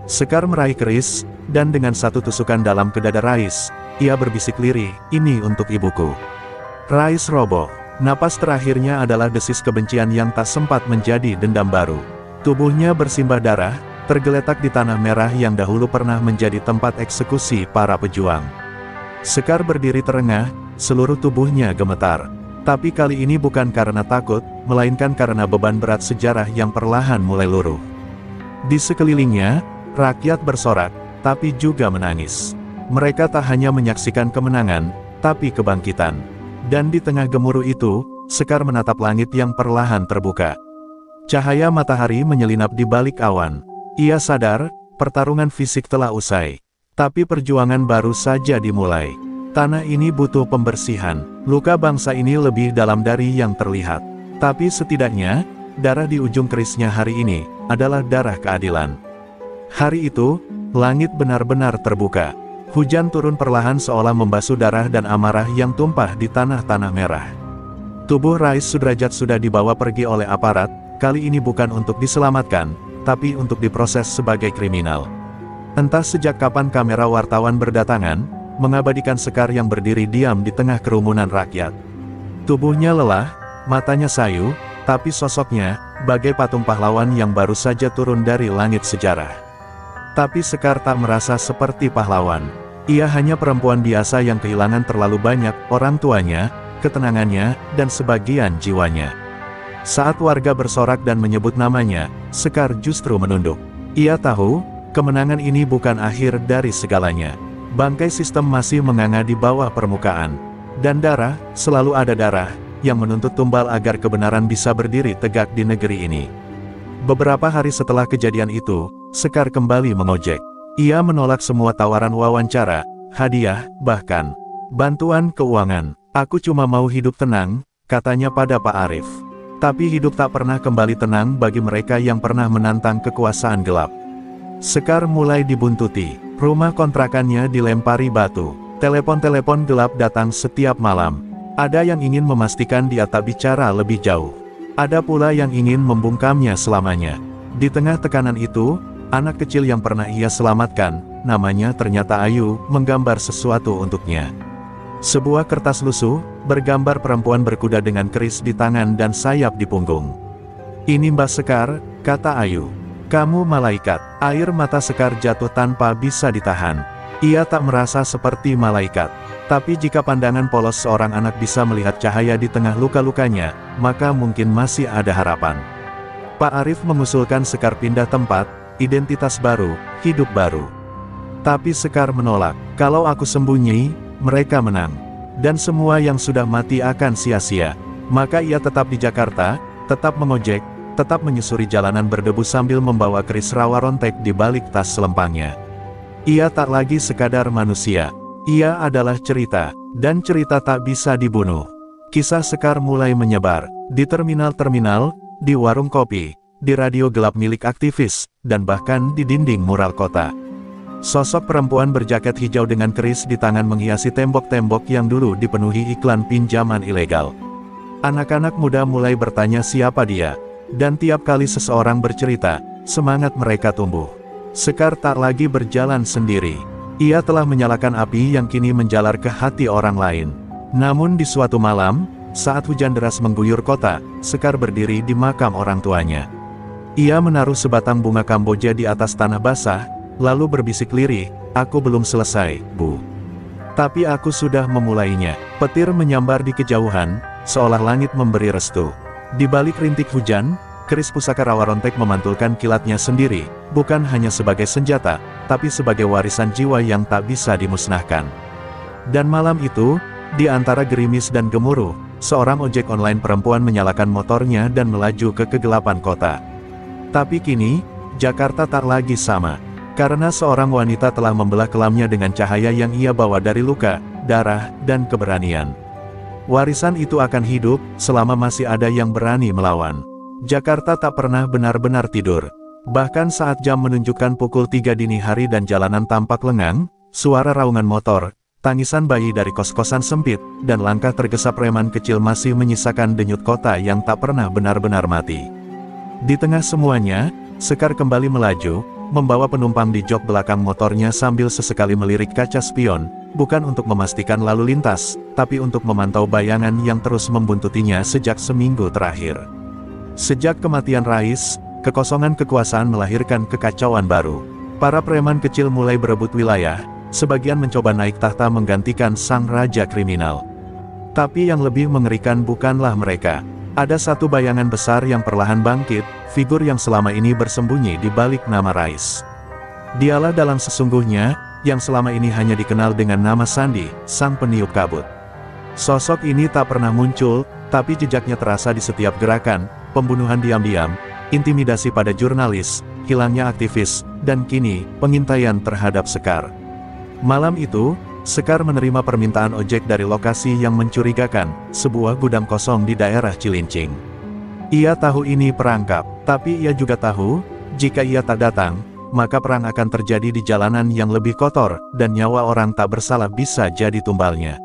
Sekar meraih keris, dan dengan satu tusukan dalam ke dada Rais, ia berbisik lirih, "Ini untuk ibuku." Rais roboh. Napas terakhirnya adalah desis kebencian yang tak sempat menjadi dendam baru. Tubuhnya bersimbah darah, tergeletak di tanah merah yang dahulu pernah menjadi tempat eksekusi para pejuang. Sekar berdiri terengah, seluruh tubuhnya gemetar. Tapi kali ini bukan karena takut, melainkan karena beban berat sejarah yang perlahan mulai luruh. Di sekelilingnya, rakyat bersorak, tapi juga menangis. Mereka tak hanya menyaksikan kemenangan, tapi kebangkitan. Dan di tengah gemuruh itu, Sekar menatap langit yang perlahan terbuka. Cahaya matahari menyelinap di balik awan. Ia sadar, pertarungan fisik telah usai. Tapi perjuangan baru saja dimulai. Tanah ini butuh pembersihan. Luka bangsa ini lebih dalam dari yang terlihat. Tapi setidaknya, darah di ujung kerisnya hari ini, adalah darah keadilan. Hari itu, langit benar-benar terbuka. Hujan turun perlahan seolah membasuh darah dan amarah yang tumpah di tanah-tanah merah. Tubuh Rais Sudrajat sudah dibawa pergi oleh aparat, kali ini bukan untuk diselamatkan, tapi untuk diproses sebagai kriminal. Entah sejak kapan kamera wartawan berdatangan, mengabadikan Sekar yang berdiri diam di tengah kerumunan rakyat. Tubuhnya lelah, matanya sayu, tapi sosoknya, bagai patung pahlawan yang baru saja turun dari langit sejarah. Tapi Sekar tak merasa seperti pahlawan. Ia hanya perempuan biasa yang kehilangan terlalu banyak orang tuanya, ketenangannya, dan sebagian jiwanya. Saat warga bersorak dan menyebut namanya, Sekar justru menunduk. Ia tahu, kemenangan ini bukan akhir dari segalanya. Bangkai sistem masih menganga di bawah permukaan. Dan darah, selalu ada darah, yang menuntut tumbal agar kebenaran bisa berdiri tegak di negeri ini. Beberapa hari setelah kejadian itu, Sekar kembali mengojek. Ia menolak semua tawaran wawancara, hadiah, bahkan bantuan keuangan. Aku cuma mau hidup tenang, katanya pada Pak Arif. Tapi hidup tak pernah kembali tenang bagi mereka yang pernah menantang kekuasaan gelap. Sekar mulai dibuntuti, rumah kontrakannya dilempari batu, telepon-telepon gelap datang setiap malam. Ada yang ingin memastikan dia tak bicara lebih jauh. Ada pula yang ingin membungkamnya selamanya. Di tengah tekanan itu, anak kecil yang pernah ia selamatkan, namanya ternyata Ayu, menggambar sesuatu untuknya. Sebuah kertas lusuh, bergambar perempuan berkuda dengan keris di tangan dan sayap di punggung. "Ini Mbak Sekar," kata Ayu. "Kamu malaikat." Air mata Sekar jatuh tanpa bisa ditahan. Ia tak merasa seperti malaikat. Tapi jika pandangan polos seorang anak bisa melihat cahaya di tengah luka-lukanya, maka mungkin masih ada harapan. Pak Arif mengusulkan Sekar pindah tempat, identitas baru, hidup baru. Tapi Sekar menolak. "Kalau aku sembunyi, mereka menang. Dan semua yang sudah mati akan sia-sia." Maka ia tetap di Jakarta, tetap mengojek, tetap menyusuri jalanan berdebu sambil membawa keris rawa rontek di balik tas selempangnya. Ia tak lagi sekadar manusia. Ia adalah cerita, dan cerita tak bisa dibunuh. Kisah Sekar mulai menyebar, di terminal-terminal, di warung kopi, di radio gelap milik aktivis, dan bahkan di dinding mural kota. Sosok perempuan berjaket hijau dengan keris di tangan menghiasi tembok-tembok yang dulu dipenuhi iklan pinjaman ilegal. Anak-anak muda mulai bertanya siapa dia, dan tiap kali seseorang bercerita, semangat mereka tumbuh. Sekar tak lagi berjalan sendiri. Ia telah menyalakan api yang kini menjalar ke hati orang lain. Namun di suatu malam, saat hujan deras mengguyur kota, Sekar berdiri di makam orang tuanya. Ia menaruh sebatang bunga Kamboja di atas tanah basah, lalu berbisik lirih, "Aku belum selesai, Bu. Tapi aku sudah memulainya." Petir menyambar di kejauhan, seolah langit memberi restu. Di balik rintik hujan, keris pusaka rawa rontek memantulkan kilatnya sendiri, bukan hanya sebagai senjata, tapi sebagai warisan jiwa yang tak bisa dimusnahkan. Dan malam itu, di antara gerimis dan gemuruh, seorang ojek online perempuan menyalakan motornya dan melaju ke kegelapan kota. Tapi kini, Jakarta tak lagi sama. Karena seorang wanita telah membelah kelamnya dengan cahaya yang ia bawa dari luka, darah, dan keberanian. Warisan itu akan hidup, selama masih ada yang berani melawan. Jakarta tak pernah benar-benar tidur. Bahkan saat jam menunjukkan pukul 3 dini hari dan jalanan tampak lengang, suara raungan motor, tangisan bayi dari kos-kosan sempit, dan langkah tergesa preman kecil masih menyisakan denyut kota yang tak pernah benar-benar mati. Di tengah semuanya, Sekar kembali melaju, membawa penumpang di jok belakang motornya sambil sesekali melirik kaca spion, bukan untuk memastikan lalu lintas, tapi untuk memantau bayangan yang terus membuntutinya sejak seminggu terakhir. Sejak kematian Rais, kekosongan kekuasaan melahirkan kekacauan baru. Para preman kecil mulai berebut wilayah, sebagian mencoba naik tahta menggantikan sang raja kriminal. Tapi yang lebih mengerikan bukanlah mereka. Ada satu bayangan besar yang perlahan bangkit, figur yang selama ini bersembunyi di balik nama Rais. Dialah dalam sesungguhnya, yang selama ini hanya dikenal dengan nama Sandi, sang peniup kabut. Sosok ini tak pernah muncul, tapi jejaknya terasa di setiap gerakan, pembunuhan diam-diam, intimidasi pada jurnalis, hilangnya aktivis, dan kini, pengintaian terhadap Sekar. Malam itu, Sekar menerima permintaan ojek dari lokasi yang mencurigakan, sebuah gudang kosong di daerah Cilincing. Ia tahu ini perangkap, tapi ia juga tahu, jika ia tak datang, maka perang akan terjadi di jalanan yang lebih kotor, dan nyawa orang tak bersalah bisa jadi tumbalnya.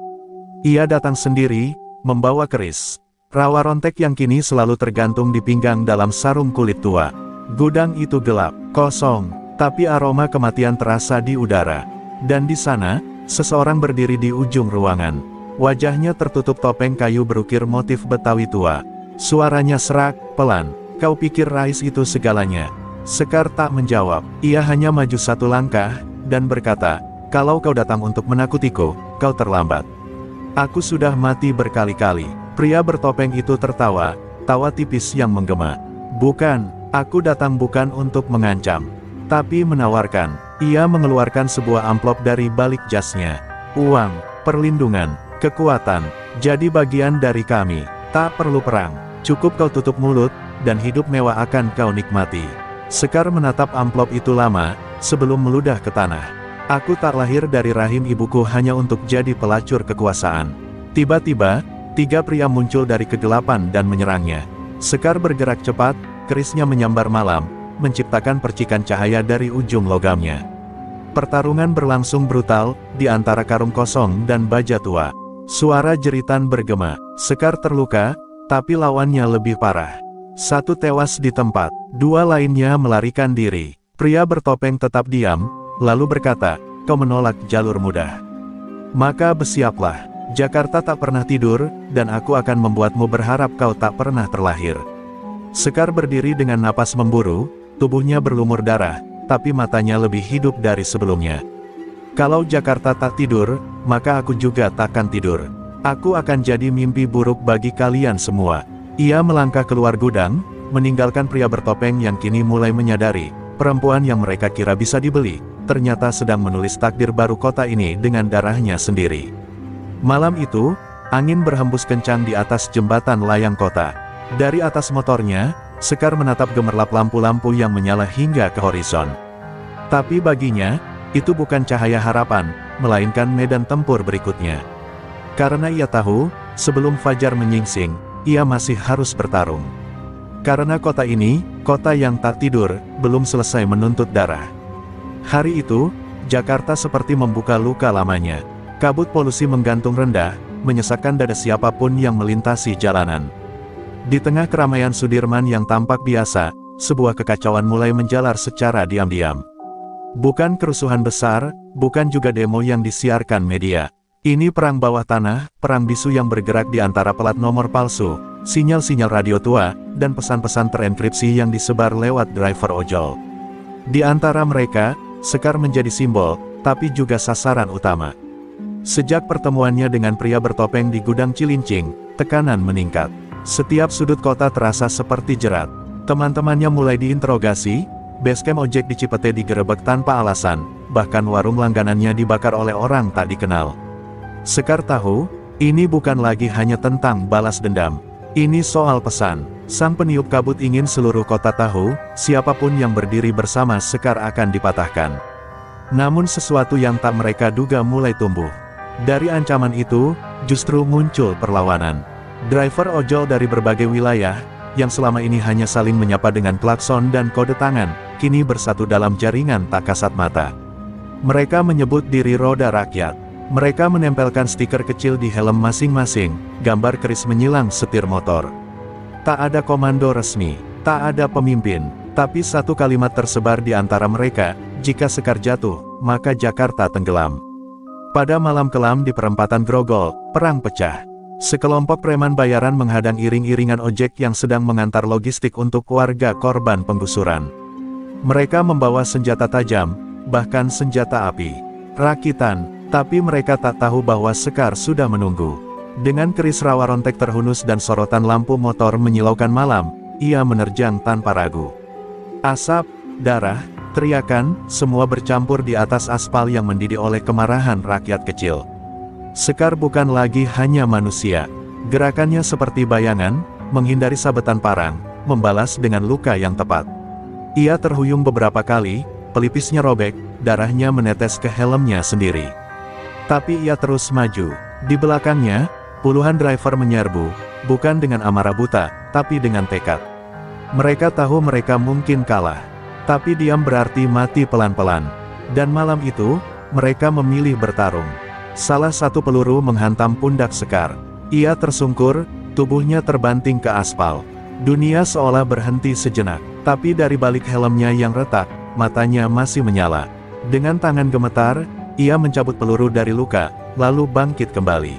Ia datang sendiri, membawa keris rawa rontek yang kini selalu tergantung di pinggang dalam sarung kulit tua. Gudang itu gelap, kosong, Tapi aroma kematian terasa di udara. Dan di sana, seseorang berdiri di ujung ruangan. Wajahnya tertutup topeng kayu berukir motif Betawi tua. Suaranya serak, pelan. "Kau pikir Rais itu segalanya?" Sekar tak menjawab. Ia hanya maju satu langkah, dan berkata, "Kalau kau datang untuk menakutiku, kau terlambat. Aku sudah mati berkali-kali." Pria bertopeng itu tertawa, tawa tipis yang menggema. "Bukan, aku datang bukan untuk mengancam, tapi menawarkan." Ia mengeluarkan sebuah amplop dari balik jasnya. "Uang, perlindungan, kekuatan, jadi bagian dari kami. Tak perlu perang, cukup kau tutup mulut, dan hidup mewah akan kau nikmati." Sekar menatap amplop itu lama, sebelum meludah ke tanah. "Aku tak lahir dari rahim ibuku hanya untuk jadi pelacur kekuasaan." Tiba-tiba, 3 pria muncul dari kegelapan dan menyerangnya. Sekar bergerak cepat, kerisnya menyambar malam, menciptakan percikan cahaya dari ujung logamnya. Pertarungan berlangsung brutal, di antara karung kosong dan baja tua. Suara jeritan bergema. Sekar terluka, tapi lawannya lebih parah. 1 tewas di tempat, 2 lainnya melarikan diri. Pria bertopeng tetap diam, lalu berkata, "Kau menolak jalur mudah. Maka bersiaplah. Jakarta tak pernah tidur, dan aku akan membuatmu berharap kau tak pernah terlahir." Sekar berdiri dengan napas memburu, tubuhnya berlumur darah, tapi matanya lebih hidup dari sebelumnya. "Kalau Jakarta tak tidur, maka aku juga takkan tidur. Aku akan jadi mimpi buruk bagi kalian semua." Ia melangkah keluar gudang, meninggalkan pria bertopeng yang kini mulai menyadari, perempuan yang mereka kira bisa dibeli, ternyata sedang menulis takdir baru kota ini dengan darahnya sendiri. Malam itu, angin berhembus kencang di atas jembatan layang kota. Dari atas motornya, Sekar menatap gemerlap lampu-lampu yang menyala hingga ke horizon. Tapi baginya, itu bukan cahaya harapan, melainkan medan tempur berikutnya. Karena ia tahu, sebelum fajar menyingsing, ia masih harus bertarung. Karena kota ini, kota yang tak tidur, belum selesai menuntut darah. Hari itu, Jakarta seperti membuka luka lamanya. Kabut polusi menggantung rendah, menyesakkan dada siapapun yang melintasi jalanan. Di tengah keramaian Sudirman yang tampak biasa, sebuah kekacauan mulai menjalar secara diam-diam. Bukan kerusuhan besar, bukan juga demo yang disiarkan media. Ini perang bawah tanah, perang bisu yang bergerak di antara pelat nomor palsu, sinyal-sinyal radio tua, dan pesan-pesan terenkripsi yang disebar lewat driver ojol. Di antara mereka, Sekar menjadi simbol, tapi juga sasaran utama. Sejak pertemuannya dengan pria bertopeng di gudang Cilincing, tekanan meningkat. Setiap sudut kota terasa seperti jerat. Teman-temannya mulai diinterogasi, basecamp ojek di Cipete digerebek tanpa alasan, bahkan warung langganannya dibakar oleh orang tak dikenal. Sekar tahu, ini bukan lagi hanya tentang balas dendam. Ini soal pesan. Sang peniup kabut ingin seluruh kota tahu, siapapun yang berdiri bersama Sekar akan dipatahkan. Namun sesuatu yang tak mereka duga mulai tumbuh. Dari ancaman itu, justru muncul perlawanan. Driver ojol dari berbagai wilayah, yang selama ini hanya saling menyapa dengan klakson dan kode tangan, kini bersatu dalam jaringan tak kasat mata. Mereka menyebut diri Roda Rakyat. Mereka menempelkan stiker kecil di helm masing-masing, gambar keris menyilang setir motor. Tak ada komando resmi, tak ada pemimpin, tapi satu kalimat tersebar di antara mereka, jika Sekar jatuh, maka Jakarta tenggelam. Pada malam kelam di perempatan Grogol, perang pecah. Sekelompok preman bayaran menghadang iring-iringan ojek yang sedang mengantar logistik untuk warga korban penggusuran. Mereka membawa senjata tajam, bahkan senjata api. Rakitan, tapi mereka tak tahu bahwa Sekar sudah menunggu. Dengan keris rawa rontek terhunus dan sorotan lampu motor menyilaukan malam, ia menerjang tanpa ragu. Asap, darah, teriakan, semua bercampur di atas aspal yang mendidih oleh kemarahan rakyat kecil. Sekar bukan lagi hanya manusia. Gerakannya seperti bayangan, menghindari sabetan parang, membalas dengan luka yang tepat. Ia terhuyung beberapa kali, pelipisnya robek, darahnya menetes ke helmnya sendiri. Tapi ia terus maju. Di belakangnya, puluhan driver menyerbu, bukan dengan amarah buta, tapi dengan tekad. Mereka tahu mereka mungkin kalah. Tapi diam berarti mati pelan-pelan. Dan malam itu, mereka memilih bertarung. Salah satu peluru menghantam pundak Sekar. Ia tersungkur, tubuhnya terbanting ke aspal. Dunia seolah berhenti sejenak. Tapi dari balik helmnya yang retak, matanya masih menyala. Dengan tangan gemetar, ia mencabut peluru dari luka, lalu bangkit kembali.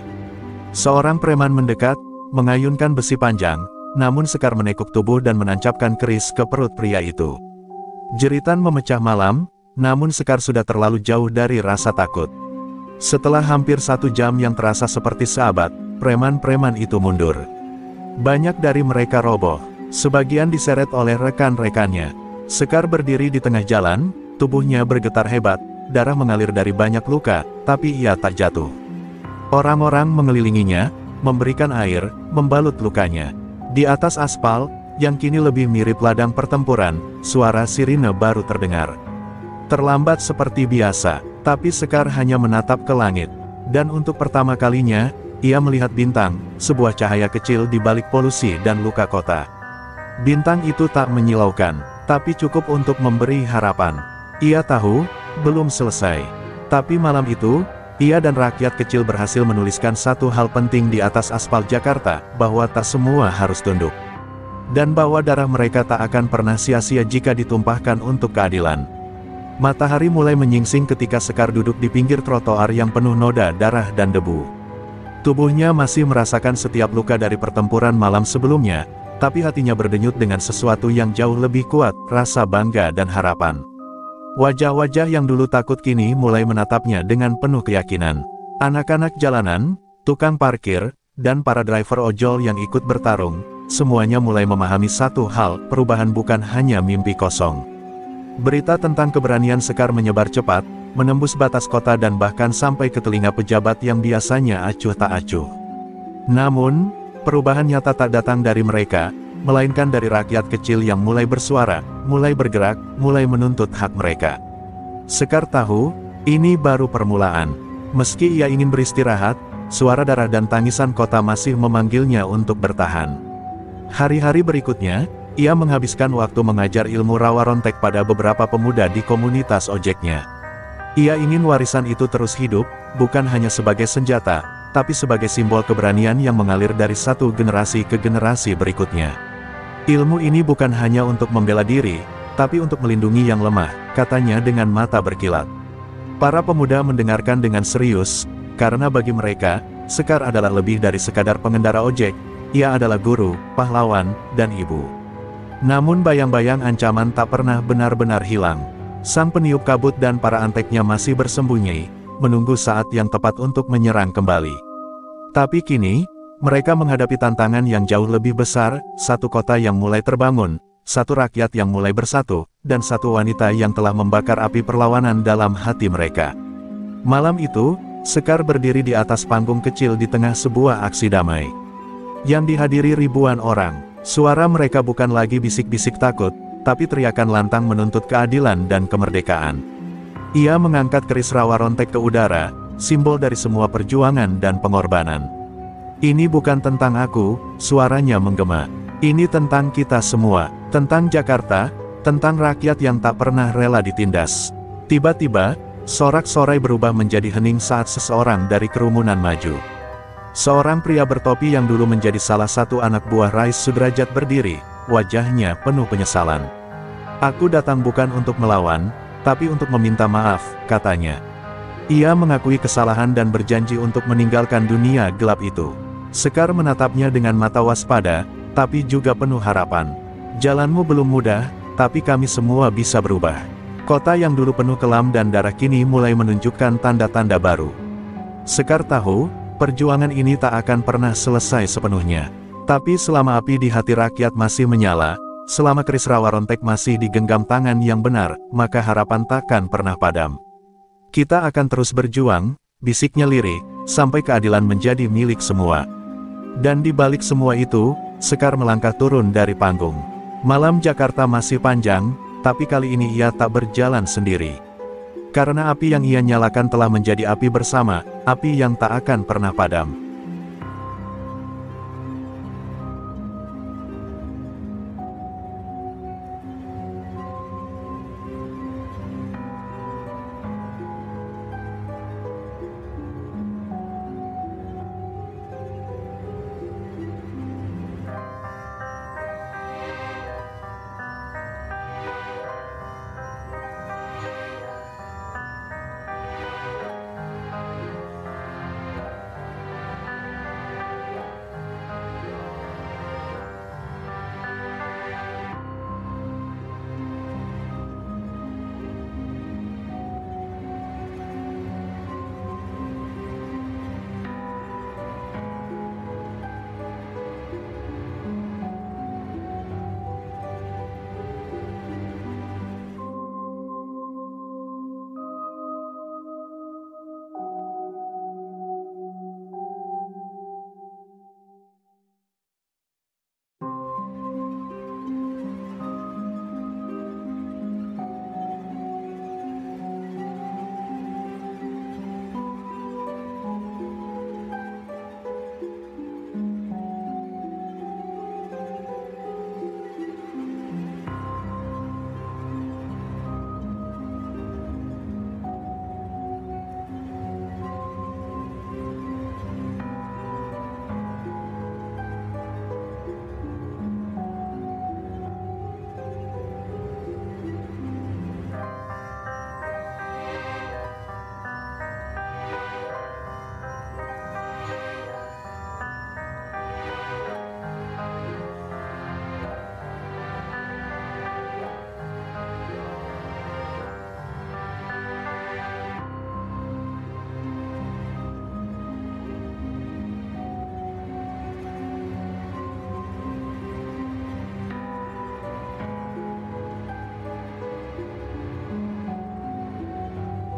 Seorang preman mendekat, mengayunkan besi panjang, namun Sekar menekuk tubuh dan menancapkan keris ke perut pria itu. Jeritan memecah malam, namun Sekar sudah terlalu jauh dari rasa takut. Setelah hampir 1 jam yang terasa seperti seabad, preman-preman itu mundur. Banyak dari mereka roboh, sebagian diseret oleh rekan-rekannya. Sekar berdiri di tengah jalan, tubuhnya bergetar hebat, darah mengalir dari banyak luka, tapi ia tak jatuh. Orang-orang mengelilinginya, memberikan air, membalut lukanya. Di atas aspal, yang kini lebih mirip ladang pertempuran, suara sirine baru terdengar. Terlambat seperti biasa, tapi Sekar hanya menatap ke langit. Dan untuk pertama kalinya, ia melihat bintang, sebuah cahaya kecil di balik polusi dan luka kota. Bintang itu tak menyilaukan, tapi cukup untuk memberi harapan. Ia tahu, belum selesai. Tapi malam itu, ia dan rakyat kecil berhasil menuliskan satu hal penting di atas aspal Jakarta, bahwa tak semua harus tunduk. Dan bahwa darah mereka tak akan pernah sia-sia jika ditumpahkan untuk keadilan. Matahari mulai menyingsing ketika Sekar duduk di pinggir trotoar yang penuh noda darah dan debu. Tubuhnya masih merasakan setiap luka dari pertempuran malam sebelumnya, tapi hatinya berdenyut dengan sesuatu yang jauh lebih kuat, rasa bangga dan harapan. Wajah-wajah yang dulu takut kini mulai menatapnya dengan penuh keyakinan. Anak-anak jalanan, tukang parkir, dan para driver ojol yang ikut bertarung, semuanya mulai memahami satu hal, perubahan bukan hanya mimpi kosong. Berita tentang keberanian Sekar menyebar cepat, menembus batas kota dan bahkan sampai ke telinga pejabat yang biasanya acuh tak acuh. Namun, perubahan nyata tak datang dari mereka, melainkan dari rakyat kecil yang mulai bersuara, mulai bergerak, mulai menuntut hak mereka. Sekar tahu, ini baru permulaan. Meski ia ingin beristirahat, suara darah dan tangisan kota masih memanggilnya untuk bertahan. Hari-hari berikutnya, ia menghabiskan waktu mengajar ilmu rawa rontek pada beberapa pemuda di komunitas ojeknya. Ia ingin warisan itu terus hidup, bukan hanya sebagai senjata, tapi sebagai simbol keberanian yang mengalir dari satu generasi ke generasi berikutnya. Ilmu ini bukan hanya untuk membela diri, tapi untuk melindungi yang lemah, katanya dengan mata berkilat. Para pemuda mendengarkan dengan serius, karena bagi mereka, Sekar adalah lebih dari sekadar pengendara ojek, ia adalah guru, pahlawan, dan ibu. Namun bayang-bayang ancaman tak pernah benar-benar hilang. Sang peniup kabut dan para anteknya masih bersembunyi, menunggu saat yang tepat untuk menyerang kembali. Tapi kini, mereka menghadapi tantangan yang jauh lebih besar, satu kota yang mulai terbangun, satu rakyat yang mulai bersatu, dan satu wanita yang telah membakar api perlawanan dalam hati mereka. Malam itu, Sekar berdiri di atas panggung kecil di tengah sebuah aksi damai. Yang dihadiri ribuan orang, suara mereka bukan lagi bisik-bisik takut, tapi teriakan lantang menuntut keadilan dan kemerdekaan. Ia mengangkat keris rawa rontek ke udara, simbol dari semua perjuangan dan pengorbanan. Ini bukan tentang aku, suaranya menggema. Ini tentang kita semua, tentang Jakarta, tentang rakyat yang tak pernah rela ditindas. Tiba-tiba, sorak-sorai berubah menjadi hening saat seseorang dari kerumunan maju. Seorang pria bertopi yang dulu menjadi salah satu anak buah Rais Sudrajat berdiri, wajahnya penuh penyesalan. Aku datang bukan untuk melawan, tapi untuk meminta maaf, katanya. Ia mengakui kesalahan dan berjanji untuk meninggalkan dunia gelap itu. Sekar menatapnya dengan mata waspada, tapi juga penuh harapan. Jalanmu belum mudah, tapi kami semua bisa berubah. Kota yang dulu penuh kelam dan darah kini mulai menunjukkan tanda-tanda baru. Sekar tahu, perjuangan ini tak akan pernah selesai sepenuhnya. Tapi selama api di hati rakyat masih menyala, selama keris rawa rontek masih digenggam tangan yang benar, maka harapan takkan pernah padam. Kita akan terus berjuang, bisiknya lirik, sampai keadilan menjadi milik semua. Dan di balik semua itu, Sekar melangkah turun dari panggung. Malam Jakarta masih panjang, tapi kali ini ia tak berjalan sendiri. Karena api yang ia nyalakan telah menjadi api bersama, api yang tak akan pernah padam.